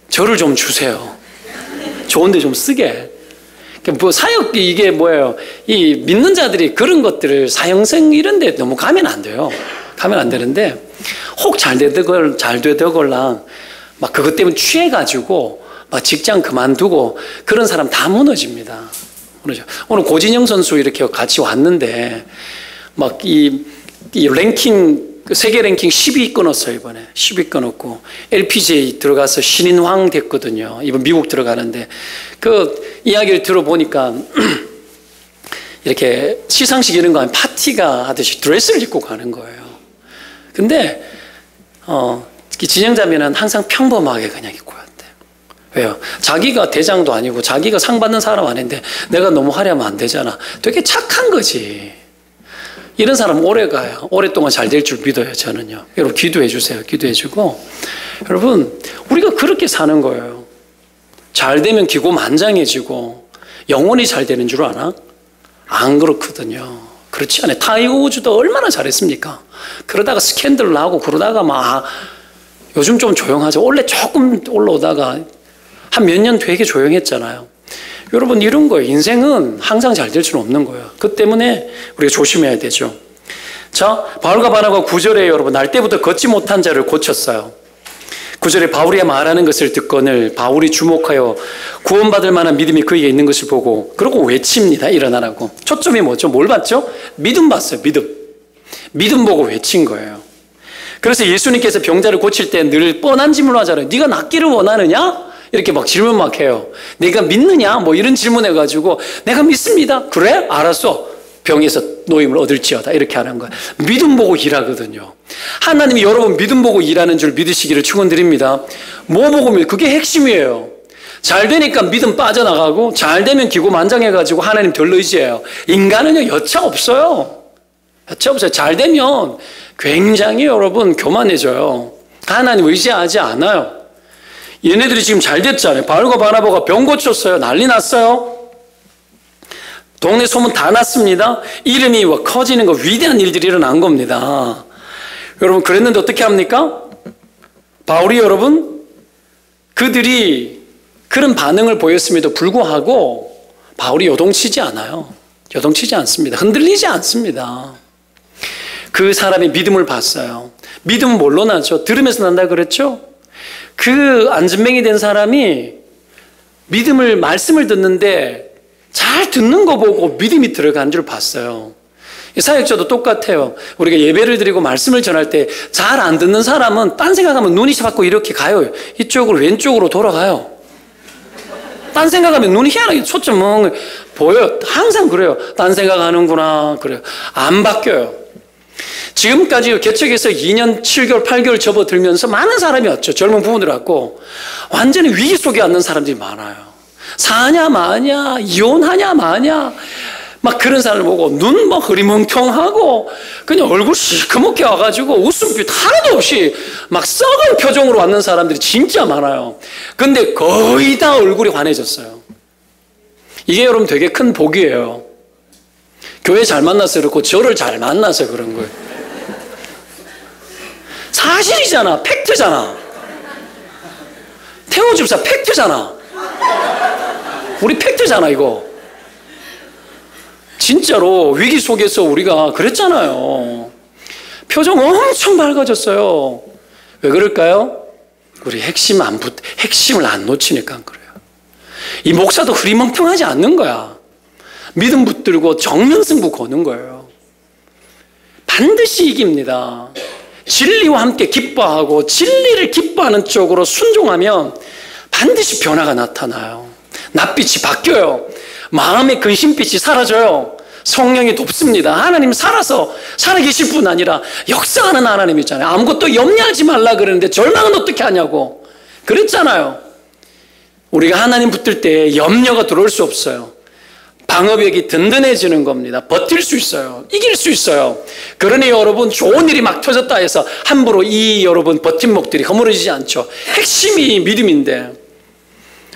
Speaker 1: 저를 좀 주세요. 좋은데 좀 쓰게. 뭐 사역 이게 뭐예요? 이 믿는 자들이 그런 것들을 사형생 이런 데 너무 가면 안 돼요. 가면 안 되는데 혹 잘 되더걸랑 막 그것 때문에 취해가지고 막 직장 그만두고 그런 사람 다 무너집니다. 무너져. 오늘 고진영 선수 이렇게 같이 왔는데 막 이 랭킹 세계 랭킹 10위 끊었어요. 이번에 10위 끊었고 LPGA 들어가서 신인왕 됐거든요. 이번 미국 들어가는데 그 이야기를 들어보니까 이렇게 시상식 이런 거 하면 파티가 하듯이 드레스를 입고 가는 거예요. 근데 진영자매는 항상 평범하게 그냥 입고 왔대요. 왜요? 자기가 대장도 아니고 자기가 상 받는 사람 아닌데 내가 너무 화려하면 안 되잖아. 되게 착한 거지. 이런 사람 오래 가요. 오랫동안 잘 될 줄 믿어요. 저는요. 여러분 기도해 주세요. 기도해 주고 여러분 우리가 그렇게 사는 거예요. 잘 되면 기고만장해지고 영원히 잘 되는 줄 아나? 안 그렇거든요. 그렇지 않아요. 타이거 우즈도 얼마나 잘했습니까? 그러다가 스캔들 나고 그러다가 막 요즘 좀 조용하죠. 원래 조금 올라오다가 한 몇 년 되게 조용했잖아요. 여러분 이런 거예요. 인생은 항상 잘 될 수는 없는 거예요. 그 때문에 우리가 조심해야 되죠. 자, 바울과 바나바가 9절에 여러분 날 때부터 걷지 못한 자를 고쳤어요. 9절에 바울이 말하는 것을 듣거늘 바울이 주목하여 구원받을 만한 믿음이 그에게 있는 것을 보고 그러고 외칩니다. 일어나라고. 초점이 뭐죠? 뭘 봤죠? 믿음 봤어요. 믿음 보고 외친 거예요. 그래서 예수님께서 병자를 고칠 때 늘 뻔한 질문을 하잖아요. 네가 낫기를 원하느냐? 이렇게 막 질문 막 해요. 내가 믿느냐? 뭐 이런 질문해가지고 내가 믿습니다. 그래? 알았어. 병에서 노임을 얻을지어다. 이렇게 하는 거예요. 믿음 보고 일하거든요. 하나님이 여러분 믿음 보고 일하는 줄 믿으시기를 축원드립니다. 뭐 보고 그게 핵심이에요. 잘 되니까 믿음 빠져나가고 잘 되면 기고만장해가지고 하나님 덜 의지해요. 인간은요 여차 없어요. 여차 없어요. 잘 되면 굉장히 여러분 교만해져요. 하나님 의지하지 않아요. 얘네들이 지금 잘 됐잖아요. 바울과 바나바가 병 고쳤어요. 난리 났어요. 동네 소문 다 났습니다. 이름이 커지는 거, 위대한 일들이 일어난 겁니다. 여러분 그랬는데 어떻게 합니까? 바울이 여러분 그들이 그런 반응을 보였음에도 불구하고 바울이 요동치지 않아요. 요동치지 않습니다. 흔들리지 않습니다. 그 사람의 믿음을 봤어요. 믿음은 뭘로 나죠? 들으면서 난다 그랬죠? 그 안진뱅이 된 사람이 믿음을, 말씀을 듣는데 잘 듣는 거 보고 믿음이 들어간 줄 봤어요. 사역자도 똑같아요. 우리가 예배를 드리고 말씀을 전할 때 잘 안 듣는 사람은 딴 생각하면 눈이 자꾸 이렇게 가요. 이쪽으로 왼쪽으로 돌아가요. 딴 생각하면 눈이 희한하게 초점 보여요. 항상 그래요. 딴 생각하는구나. 그래요. 안 바뀌어요. 지금까지 개척에서 2년 7개월 8개월 접어들면서 많은 사람이 왔죠. 젊은 부부들 왔고 완전히 위기 속에 앉는 사람들이 많아요. 사냐 마냐, 이혼하냐 마냐, 막 그런 사람을 보고 눈 막 흐리멍텅하고 그냥 얼굴 시커멓게 와가지고 웃음빛 하나도 없이 막 썩은 표정으로 왔는 사람들이 진짜 많아요. 근데 거의 다 얼굴이 환해졌어요. 이게 여러분 되게 큰 복이에요. 교회 잘 만나서 그렇고 저를 잘 만나서 그런 거예요. 사실이잖아. 팩트잖아. 태호 집사 팩트잖아. 우리 팩트잖아 이거. 진짜로 위기 속에서 우리가 그랬잖아요. 표정 엄청 밝아졌어요. 왜 그럴까요? 우리 핵심을 안 놓치니까 그래요. 이 목사도 흐리멍텅하지 않는 거야. 믿음 붙들고 정면승부 거는 거예요. 반드시 이깁니다. 진리와 함께 기뻐하고 진리를 기뻐하는 쪽으로 순종하면 반드시 변화가 나타나요. 낯빛이 바뀌어요. 마음의 근심빛이 사라져요. 성령이 돕습니다. 하나님 살아계실 뿐 아니라 역사하는 하나님이잖아요. 아무것도 염려하지 말라 그러는데 절망은 어떻게 하냐고 그랬잖아요. 우리가 하나님 붙들 때 염려가 들어올 수 없어요. 방어벽이 든든해지는 겁니다. 버틸 수 있어요. 이길 수 있어요. 그러니 여러분 좋은 일이 막 터졌다 해서 함부로 이 여러분 버팀목들이 허물어지지 않죠. 핵심이 믿음인데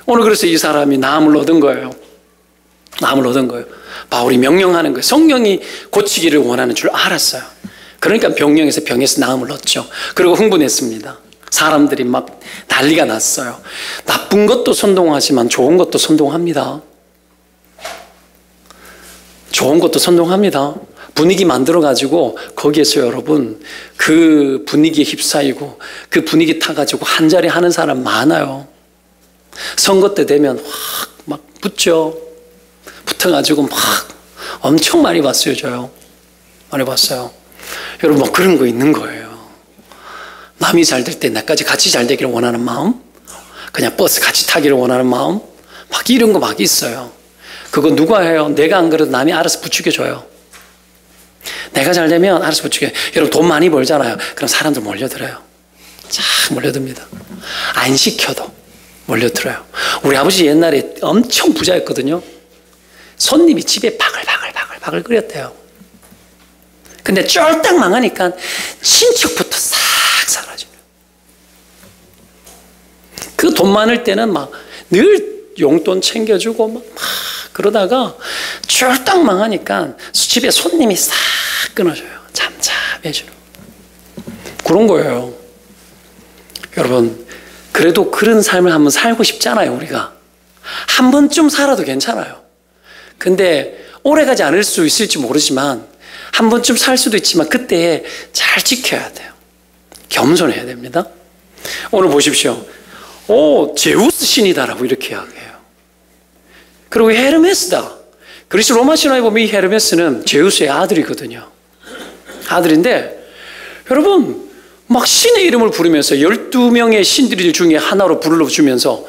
Speaker 1: 오늘 그래서 이 사람이 나음을 얻은 거예요. 나음을 얻은 거예요. 바울이 명령하는 거예요. 성령이 고치기를 원하는 줄 알았어요. 그러니까 병에서 나음을 얻죠. 그리고 흥분했습니다. 사람들이 막 난리가 났어요. 나쁜 것도 선동하지만 좋은 것도 선동합니다. 좋은 것도 선동합니다. 분위기 만들어가지고 거기에서 여러분 그 분위기에 휩싸이고 그 분위기 타가지고 한 자리 하는 사람 많아요. 선거 때 되면 확 막 붙죠. 붙어가지고 막 엄청 많이 봤어요. 저요. 많이 봤어요. 여러분 뭐 그런 거 있는 거예요. 남이 잘 될 때 나까지 같이 잘 되기를 원하는 마음, 그냥 버스 같이 타기를 원하는 마음, 막 이런 거 막 있어요. 그거 누가 해요? 내가 안 그래도 남이 알아서 부추겨줘요. 내가 잘 되면 알아서 부추겨요. 여러분 돈 많이 벌잖아요. 그럼 사람들 몰려들어요. 쫙 몰려듭니다. 안 시켜도 몰려들어요. 우리 아버지 옛날에 엄청 부자였거든요. 손님이 집에 바글바글 끓였대요. 근데 쫄딱 망하니까 친척부터 싹 사라져요. 그 돈 많을 때는 막 늘 용돈 챙겨주고 막 그러다가 쫄딱 망하니까 집에 손님이 싹 끊어져요. 잠잠해지는 그런 거예요. 여러분 그래도 그런 삶을 한번 살고 싶잖아요. 우리가 한 번쯤 살아도 괜찮아요. 근데 오래가지 않을 수 있을지 모르지만 한 번쯤 살 수도 있지만 그때 잘 지켜야 돼요. 겸손해야 됩니다. 오늘 보십시오. 제우스 신이다라고 이렇게 이야기해요. 그리고 헤르메스다. 그리스 로마 신화에 보면 이 헤르메스는 제우스의 아들이거든요. 아들인데 여러분 막 신의 이름을 부르면서 12명의 신들 중에 하나로 불러주면서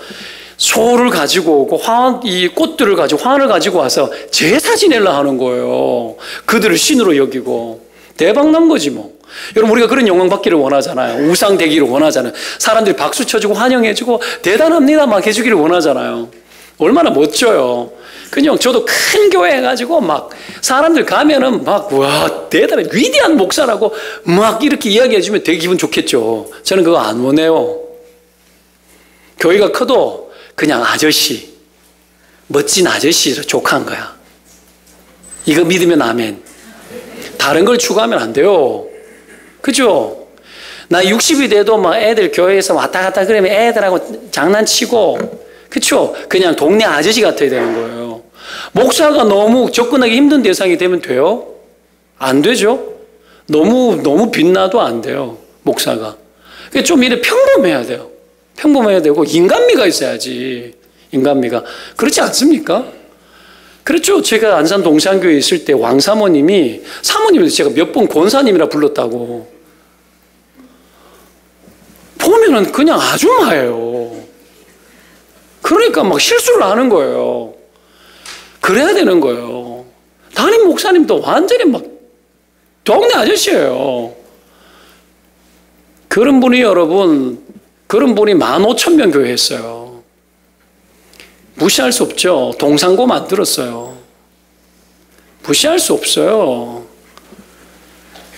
Speaker 1: 소를 가지고 오고 이 꽃들을 가지고 화환을 가지고 와서 제사 지내려 하는 거예요. 그들을 신으로 여기고 대박 난 거지 뭐. 여러분, 우리가 그런 영광 받기를 원하잖아요. 우상 되기를 원하잖아요. 사람들이 박수 쳐주고 환영해주고 대단합니다 막 해주기를 원하잖아요. 얼마나 멋져요. 그냥 저도 큰 교회 해가지고 막 사람들 가면은 막 와 대단해 위대한 목사라고 막 이렇게 이야기해주면 되게 기분 좋겠죠. 저는 그거 안 원해요. 교회가 커도 그냥 아저씨, 멋진 아저씨로 족한 거야. 이거 믿으면 아멘. 다른 걸 추구하면 안 돼요. 그죠? 나 60이 돼도 막 애들 교회에서 왔다 갔다 그러면 애들하고 장난치고, 그쵸? 그냥 동네 아저씨 같아야 되는 거예요. 목사가 너무 접근하기 힘든 대상이 되면 돼요? 안 되죠? 너무 빛나도 안 돼요, 목사가. 그러니까 좀 이래 평범해야 돼요. 평범해야 되고, 인간미가 있어야지. 인간미가. 그렇지 않습니까? 그렇죠. 제가 안산 동산교회에 있을 때 왕사모님이, 사모님을 제가 몇 번 권사님이라 불렀다고. 보면은 그냥 아줌마예요. 그러니까 막 실수를 하는 거예요. 그래야 되는 거예요. 담임 목사님도 완전히 막 동네 아저씨예요. 그런 분이 여러분, 그런 분이 15,000명 교회 했어요. 무시할 수 없죠. 동상고 만들었어요. 무시할 수 없어요.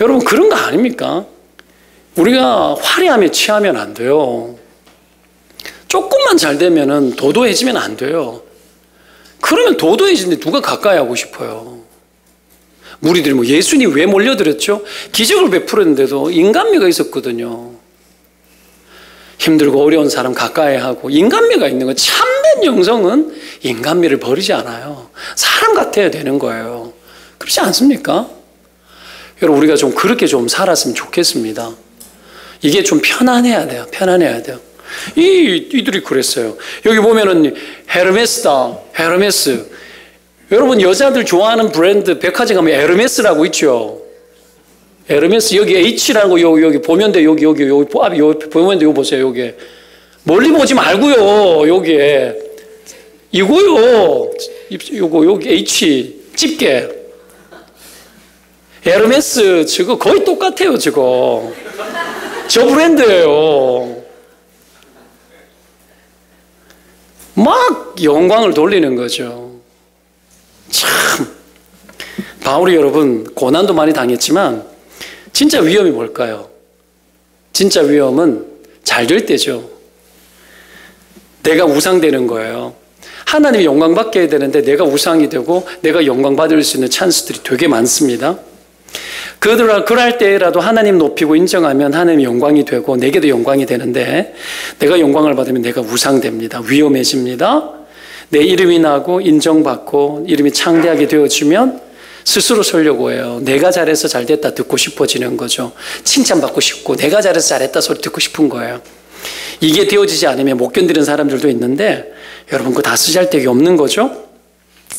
Speaker 1: 여러분, 그런 거 아닙니까? 우리가 화려함에 취하면 안 돼요. 조금만 잘 되면은 도도해지면 안 돼요. 그러면 도도해지는데 누가 가까이 하고 싶어요? 무리들이 뭐 예수님 왜 몰려들었죠? 기적을 베풀었는데도 인간미가 있었거든요. 힘들고 어려운 사람 가까이 하고 인간미가 있는 거. 참된 영성은 인간미를 버리지 않아요. 사람 같아야 되는 거예요. 그렇지 않습니까? 여러분, 우리가 좀 그렇게 좀 살았으면 좋겠습니다. 이게 좀 편안해야 돼요. 편안해야 돼요. 이들이 그랬어요. 여기 보면은 헤르메스다. 헤르메스. 여러분, 여자들 좋아하는 브랜드 백화점 가면 에르메스라고 있죠. 에르메스. 여기 H라고 여기 보면 돼. 여기 보면 돼. 여기 보세요. 여기 멀리 보지 말고요. 여기에 이거요. 이거 여기 H 집게. 에르메스 저거 거의 똑같아요. 저거 저 브랜드예요. 막 영광을 돌리는 거죠. 참, 바울이 여러분 고난도 많이 당했지만 진짜 위험이 뭘까요? 진짜 위험은 잘 될 때죠. 내가 우상되는 거예요. 하나님이 영광 받게 해야 되는데 내가 우상이 되고 내가 영광 받을 수 있는 찬스들이 되게 많습니다. 그럴 때라도 하나님 높이고 인정하면 하나님이 영광이 되고 내게도 영광이 되는데, 내가 영광을 받으면 내가 우상됩니다. 위험해집니다. 내 이름이 나고 인정받고 이름이 창대하게 되어지면 스스로 서려고 해요. 내가 잘해서 잘됐다 듣고 싶어지는 거죠. 칭찬받고 싶고 내가 잘해서 잘했다 소리 듣고 싶은 거예요. 이게 되어지지 않으면 못 견디는 사람들도 있는데, 여러분 그거 다 쓰잘데기 없는 거죠.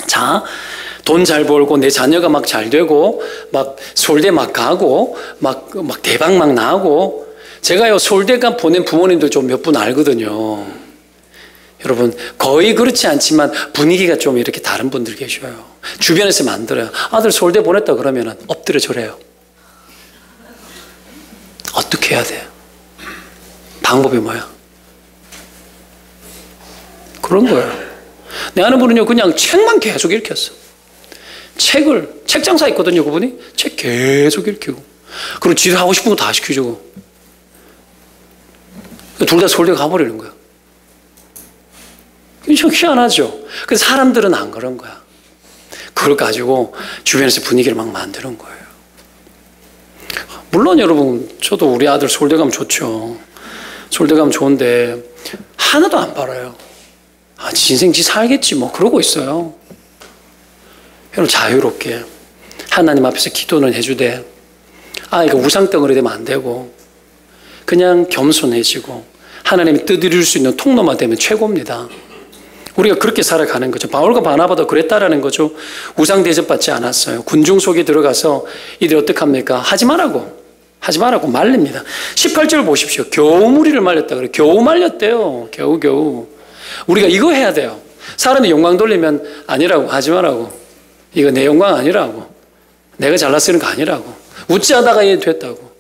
Speaker 1: 자, 돈 잘 벌고 내 자녀가 막 잘 되고 막 서울대 막 가고 막 대박 막 나고, 제가요 서울대가 보낸 부모님들 좀 몇 분 알거든요. 여러분 거의 그렇지 않지만 분위기가 좀 이렇게 다른 분들 계셔요. 주변에서 만들어요. 아들 서울대 보냈다 그러면은 엎드려 절해요. 어떻게 해야 돼요? 방법이 뭐야? 그런 거예요. 내 아는 분은요 그냥 책만 계속 읽혔어. 책 장사 있거든요. 그분이 책 계속 읽히고, 그리고 지도 하고 싶은 거 다 시켜주고, 둘 다 서울대 가버리는 거야. 좀 희한하죠. 그래서 사람들은 안 그런 거야. 그걸 가지고 주변에서 분위기를 막 만드는 거예요. 물론 여러분 저도 우리 아들 서울대 가면 좋죠. 서울대 가면 좋은데 하나도 안 바라요. 지 인생 지 살겠지 뭐 그러고 있어요. 여러분 자유롭게 하나님 앞에서 기도는 해주되, 이거 우상덩어리 되면 안 되고 그냥 겸손해지고 하나님이 뜻 이룰 수 있는 통로만 되면 최고입니다. 우리가 그렇게 살아가는 거죠. 바울과 바나바도 그랬다라는 거죠. 우상 대접받지 않았어요. 군중 속에 들어가서 이들 어떡합니까? 하지 말라고 말립니다. 18절 보십시오. 겨우 무리를 말렸다 그래요. 겨우 말렸대요. 겨우. 우리가 이거 해야 돼요. 사람이 영광 돌리면 아니라고, 하지 말라고. 이거 내 영광 아니라고. 내가 잘났으는 거 아니라고. 웃지 하다가 얘 됐다고.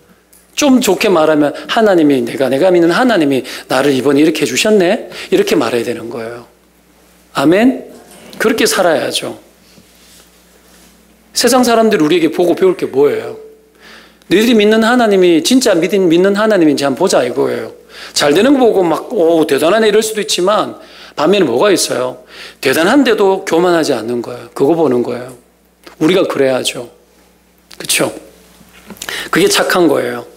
Speaker 1: 좀 좋게 말하면 하나님이 내가 믿는 하나님이 나를 이번에 이렇게 해주셨네? 이렇게 말해야 되는 거예요. 아멘? 그렇게 살아야죠. 세상 사람들이 우리에게 보고 배울 게 뭐예요? 너희들이 믿는 하나님이 진짜 믿는 하나님인지 한번 보자 이거예요. 잘 되는 거 보고 막 대단하네 이럴 수도 있지만 반면에 뭐가 있어요? 대단한데도 교만하지 않는 거예요. 그거 보는 거예요. 우리가 그래야죠. 그렇죠? 그게 착한 거예요.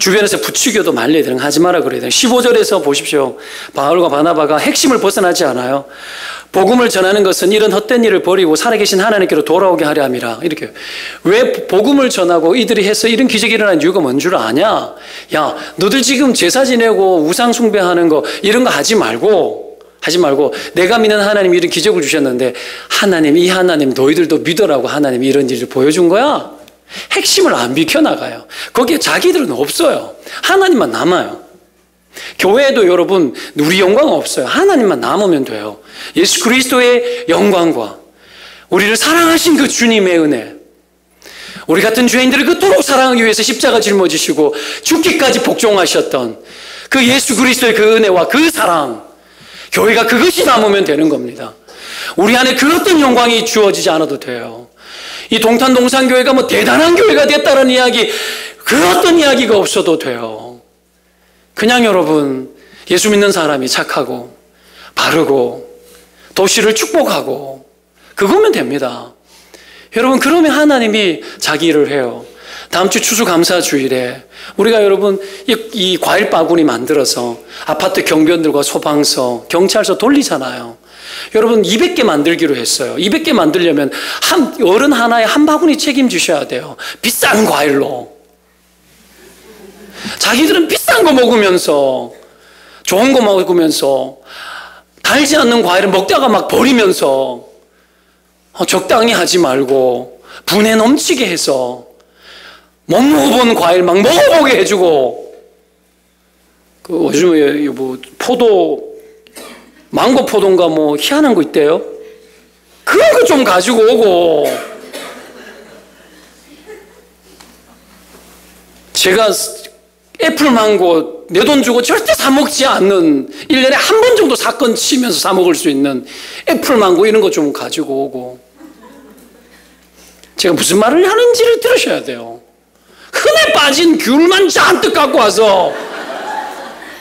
Speaker 1: 주변에서 부추겨도 말려야 되는 거 하지 마라 그래야 돼요. 15절에서 보십시오. 바울과 바나바가 핵심을 벗어나지 않아요. 복음을 전하는 것은 이런 헛된 일을 버리고 살아계신 하나님께로 돌아오게 하려 함이라. 이렇게. 왜 복음을 전하고 이들이 해서 이런 기적이 일어난 이유가 뭔 줄 아냐? 야, 너들 지금 제사 지내고 우상 숭배하는 거 이런 거 하지 말고 내가 믿는 하나님이 이런 기적을 주셨는데 이 하나님 너희들도 믿으라고 하나님이 이런 일을 보여준 거야. 핵심을 안 비켜나가요. 거기에 자기들은 없어요. 하나님만 남아요. 교회에도 여러분 우리 영광 없어요. 하나님만 남으면 돼요. 예수 그리스도의 영광과 우리를 사랑하신 그 주님의 은혜, 우리 같은 죄인들을 그토록 사랑하기 위해서 십자가 짊어지시고 죽기까지 복종하셨던 그 예수 그리스도의 그 은혜와 그 사랑, 교회가 그것이 남으면 되는 겁니다. 우리 안에 그 어떤 영광이 주어지지 않아도 돼요. 이 동탄 동산교회가 뭐 대단한 교회가 됐다는 이야기, 그 어떤 이야기가 없어도 돼요. 그냥 여러분 예수 믿는 사람이 착하고 바르고 도시를 축복하고 그거면 됩니다. 여러분 그러면 하나님이 자기 일을 해요. 다음 주 추수감사주일에 우리가 여러분 이 과일 바구니 만들어서 아파트 경비원들과 소방서, 경찰서 돌리잖아요. 여러분 200개 만들기로 했어요. 200개 만들려면 어른 하나에 한 바구니 책임지셔야 돼요. 비싼 과일로. 자기들은 비싼 거 먹으면서 좋은 거 먹으면서 달지 않는 과일을 먹다가 막 버리면서 적당히 하지 말고 분에 넘치게 해서 못 먹어본 과일 막 먹어보게 해주고 요즘에 망고 포도인가 뭐 희한한 거 있대요. 그런 거 좀 가지고 오고. 제가 애플 망고 내 돈 주고 절대 사 먹지 않는 1년에 한 번 정도 사건 치면서 사 먹을 수 있는 애플 망고 이런 거 좀 가지고 오고. 제가 무슨 말을 하는지를 들으셔야 돼요. 흔해 빠진 귤만 잔뜩 갖고 와서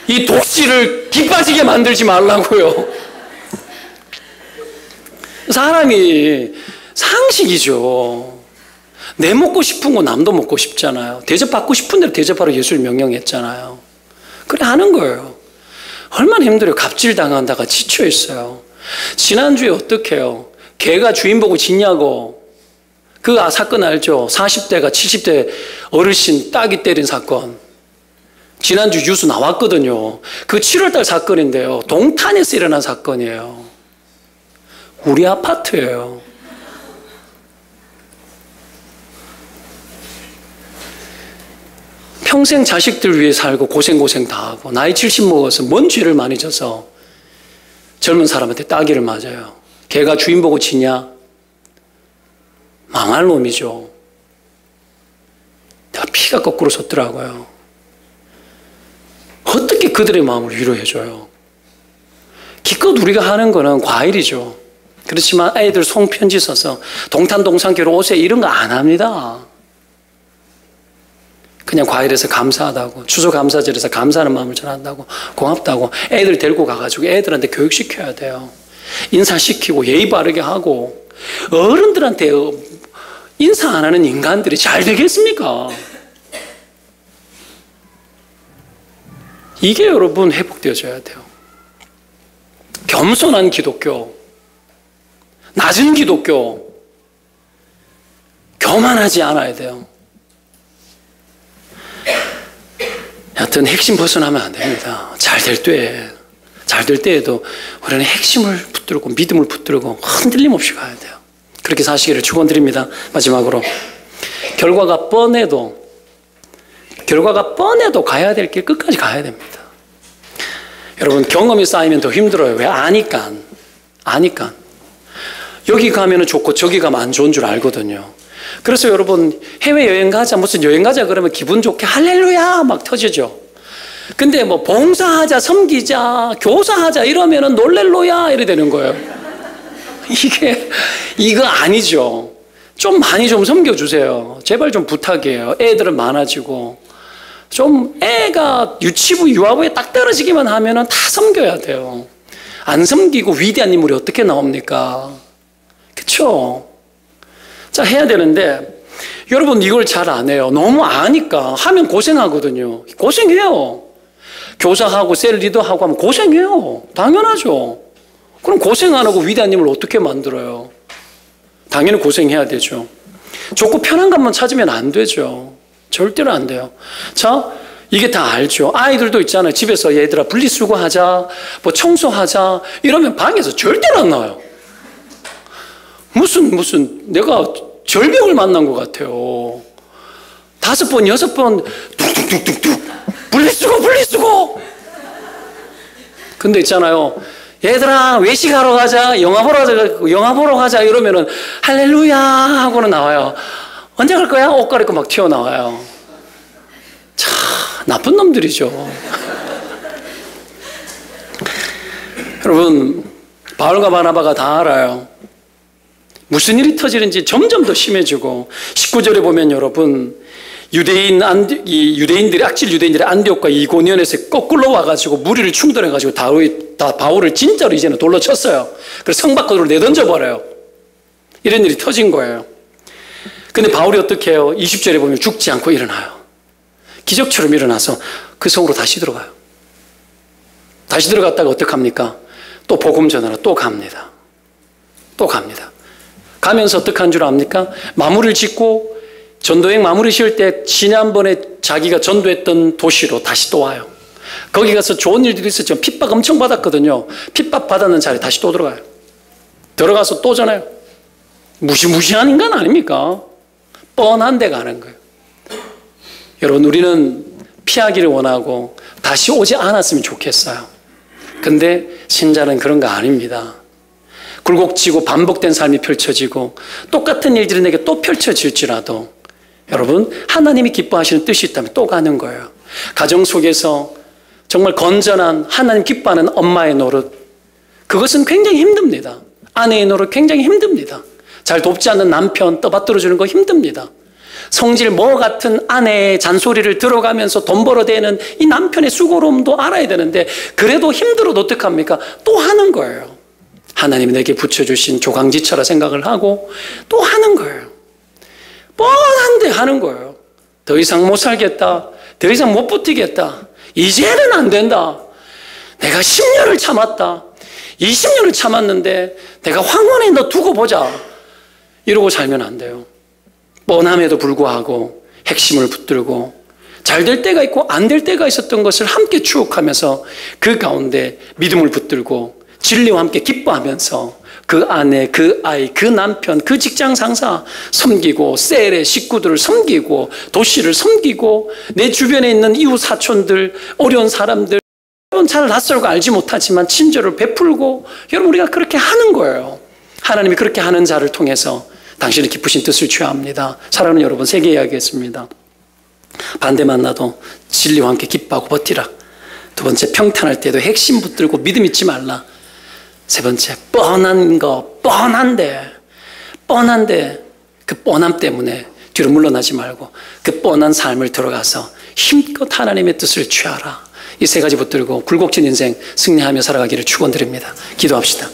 Speaker 1: 이 도시를 기빠지게 만들지 말라고요. 사람이 상식이죠. 내 먹고 싶은 거 남도 먹고 싶잖아요. 대접받고 싶은 대로 대접하라고 예수를 명령했잖아요. 그래 하는 거예요. 얼마나 힘들어요. 갑질당한다가 지쳐있어요. 지난주에 어떻게 해요? 개가 주인 보고 짖냐고. 그 사건 알죠? 40대가 70대 어르신 따귀 때린 사건. 지난주 뉴스 나왔거든요. 그 7월달 사건인데요. 동탄에서 일어난 사건이에요. 우리 아파트예요. 평생 자식들 위해 살고 고생 다 하고 나이 70 먹어서 뭔 죄를 많이 져서 젊은 사람한테 따귀를 맞아요. 걔가 주인 보고 지냐? 망할 놈이죠. 내가 피가 거꾸로 섰더라고요. 어떻게 그들의 마음을 위로해줘요? 기껏 우리가 하는 거는 과일이죠. 그렇지만 애들 송편지 써서 동탄 동산교로 오세요 이런 거 안 합니다. 그냥 과일에서 감사하다고, 추수감사절에서 감사하는 마음을 전한다고, 고맙다고 애들 데리고 가가지고 애들한테 교육시켜야 돼요. 인사시키고 예의 바르게 하고. 어른들한테 인사 안 하는 인간들이 잘 되겠습니까? 이게 여러분 회복되어져야 돼요. 겸손한 기독교, 낮은 기독교, 교만하지 않아야 돼요. 여하튼 핵심 벗어나면 안 됩니다. 잘 될 때에도 우리는 핵심을 붙들고 믿음을 붙들고 흔들림 없이 가야 돼요. 그렇게 사시기를 축원드립니다. 마지막으로 결과가 뻔해도 가야 될 길 끝까지 가야 됩니다. 여러분 경험이 쌓이면 더 힘들어요. 왜? 아니까. 여기 가면 좋고 저기 가면 안 좋은 줄 알거든요. 그래서 여러분 해외여행 가자, 무슨 여행 가자 그러면 기분 좋게 할렐루야 막 터지죠. 근데 뭐 봉사하자, 섬기자, 교사하자 이러면은 놀렐로야 이래 되는 거예요. 이거 아니죠. 좀 많이 좀 섬겨주세요. 제발 좀 부탁이에요. 애들은 많아지고 좀 애가 유치부 유아부에 딱 떨어지기만 하면은 다 섬겨야 돼요. 안 섬기고 위대한 인물이 어떻게 나옵니까? 그렇죠? 자, 해야 되는데 여러분 이걸 잘 안 해요. 너무 아니까 하면 고생하거든요. 고생해요. 교사하고 셀 리더하고 하면 고생해요. 당연하죠. 그럼 고생 안 하고 위대한 인물을 어떻게 만들어요? 당연히 고생해야 되죠. 좋고 편한 것만 찾으면 안 되죠. 절대로 안 돼요. 자, 이게 다 알죠. 아이들도 있잖아요. 집에서 얘들아 분리수거하자, 뭐 청소하자 이러면 방에서 절대로 안 나와요. 무슨 내가 절벽을 만난 것 같아요. 5번, 6번 뚝뚝뚝뚝뚝 분리수거. 근데 있잖아요. 얘들아 외식하러 가자, 영화 보러 가자 이러면은 할렐루야 하고는 나와요. 언제 갈 거야? 옷 갈아입고 막 튀어나와요. 참 나쁜 놈들이죠. 여러분 바울과 바나바가 다 알아요. 무슨 일이 터지는지 점점 더 심해지고 19절에 보면 여러분 유대인들이 악질 유대인들이 안디옥과 이고니온에서 거꾸로 와가지고 무리를 충돌해가지고 다 바울을 진짜로 이제는 돌로 쳤어요. 그래서 성 밖으로 내던져 버려요. 이런 일이 터진 거예요. 근데 바울이 어떻게 해요? 20절에 보면 죽지 않고 일어나요. 기적처럼 일어나서 그 성으로 다시 들어가요. 다시 들어갔다가 어떡합니까? 또 복음 전하러 또 갑니다. 가면서 어떻게 한 줄 압니까? 마무리를 짓고 전도행 마무리 지을 때 지난번에 자기가 전도했던 도시로 다시 또 와요. 거기 가서 좋은 일들이 있었죠. 핍박 엄청 받았거든요. 핍박 받았는 자리에 다시 또 들어가요. 들어가서 또 전해요. 무시무시한 인간 아닙니까? 뻔한 데 가는 거예요. 여러분 우리는 피하기를 원하고 다시 오지 않았으면 좋겠어요. 근데 신자는 그런 거 아닙니다. 굴곡지고 반복된 삶이 펼쳐지고 똑같은 일들이 내게 또 펼쳐질지라도 여러분 하나님이 기뻐하시는 뜻이 있다면 또 가는 거예요. 가정 속에서 정말 건전한 하나님 기뻐하는 엄마의 노릇, 그것은 굉장히 힘듭니다. 아내의 노릇 굉장히 힘듭니다. 잘 돕지 않는 남편 떠받들어주는 거 힘듭니다. 성질 뭐 같은 아내의 잔소리를 들어가면서 돈 벌어대는 이 남편의 수고로움도 알아야 되는데 그래도 힘들어도 어떡합니까? 또 하는 거예요. 하나님이 내게 붙여주신 조강지처라 생각을 하고 또 하는 거예요. 뻔한데 하는 거예요. 더 이상 못 살겠다. 더 이상 못 버티겠다. 이제는 안 된다. 내가 10년을 참았다. 20년을 참았는데 내가 황혼에 너 두고 보자. 이러고 살면 안 돼요. 뻔함에도 불구하고 핵심을 붙들고 잘 될 때가 있고 안 될 때가 있었던 것을 함께 추억하면서 그 가운데 믿음을 붙들고 진리와 함께 기뻐하면서 그 아내, 그 아이, 그 남편, 그 직장 상사 섬기고 셀의 식구들을 섬기고 도시를 섬기고 내 주변에 있는 이웃 사촌들, 어려운 사람들 여러분 잘 낯설고 알지 못하지만 친절을 베풀고 여러분 우리가 그렇게 하는 거예요. 하나님이 그렇게 하는 자를 통해서 당신의 기쁘신 뜻을 취합니다. 사랑하는 여러분 세게 이야기했습니다. 반대 만나도 진리와 함께 기뻐하고 버티라. 두 번째 평탄할 때도 핵심 붙들고 믿음 잊지 말라. 세 번째 뻔한 거 뻔한데 그 뻔함 때문에 뒤로 물러나지 말고 그 뻔한 삶을 들어가서 힘껏 하나님의 뜻을 취하라. 이 세 가지 붙들고 굴곡진 인생 승리하며 살아가기를 축원드립니다. 기도합시다.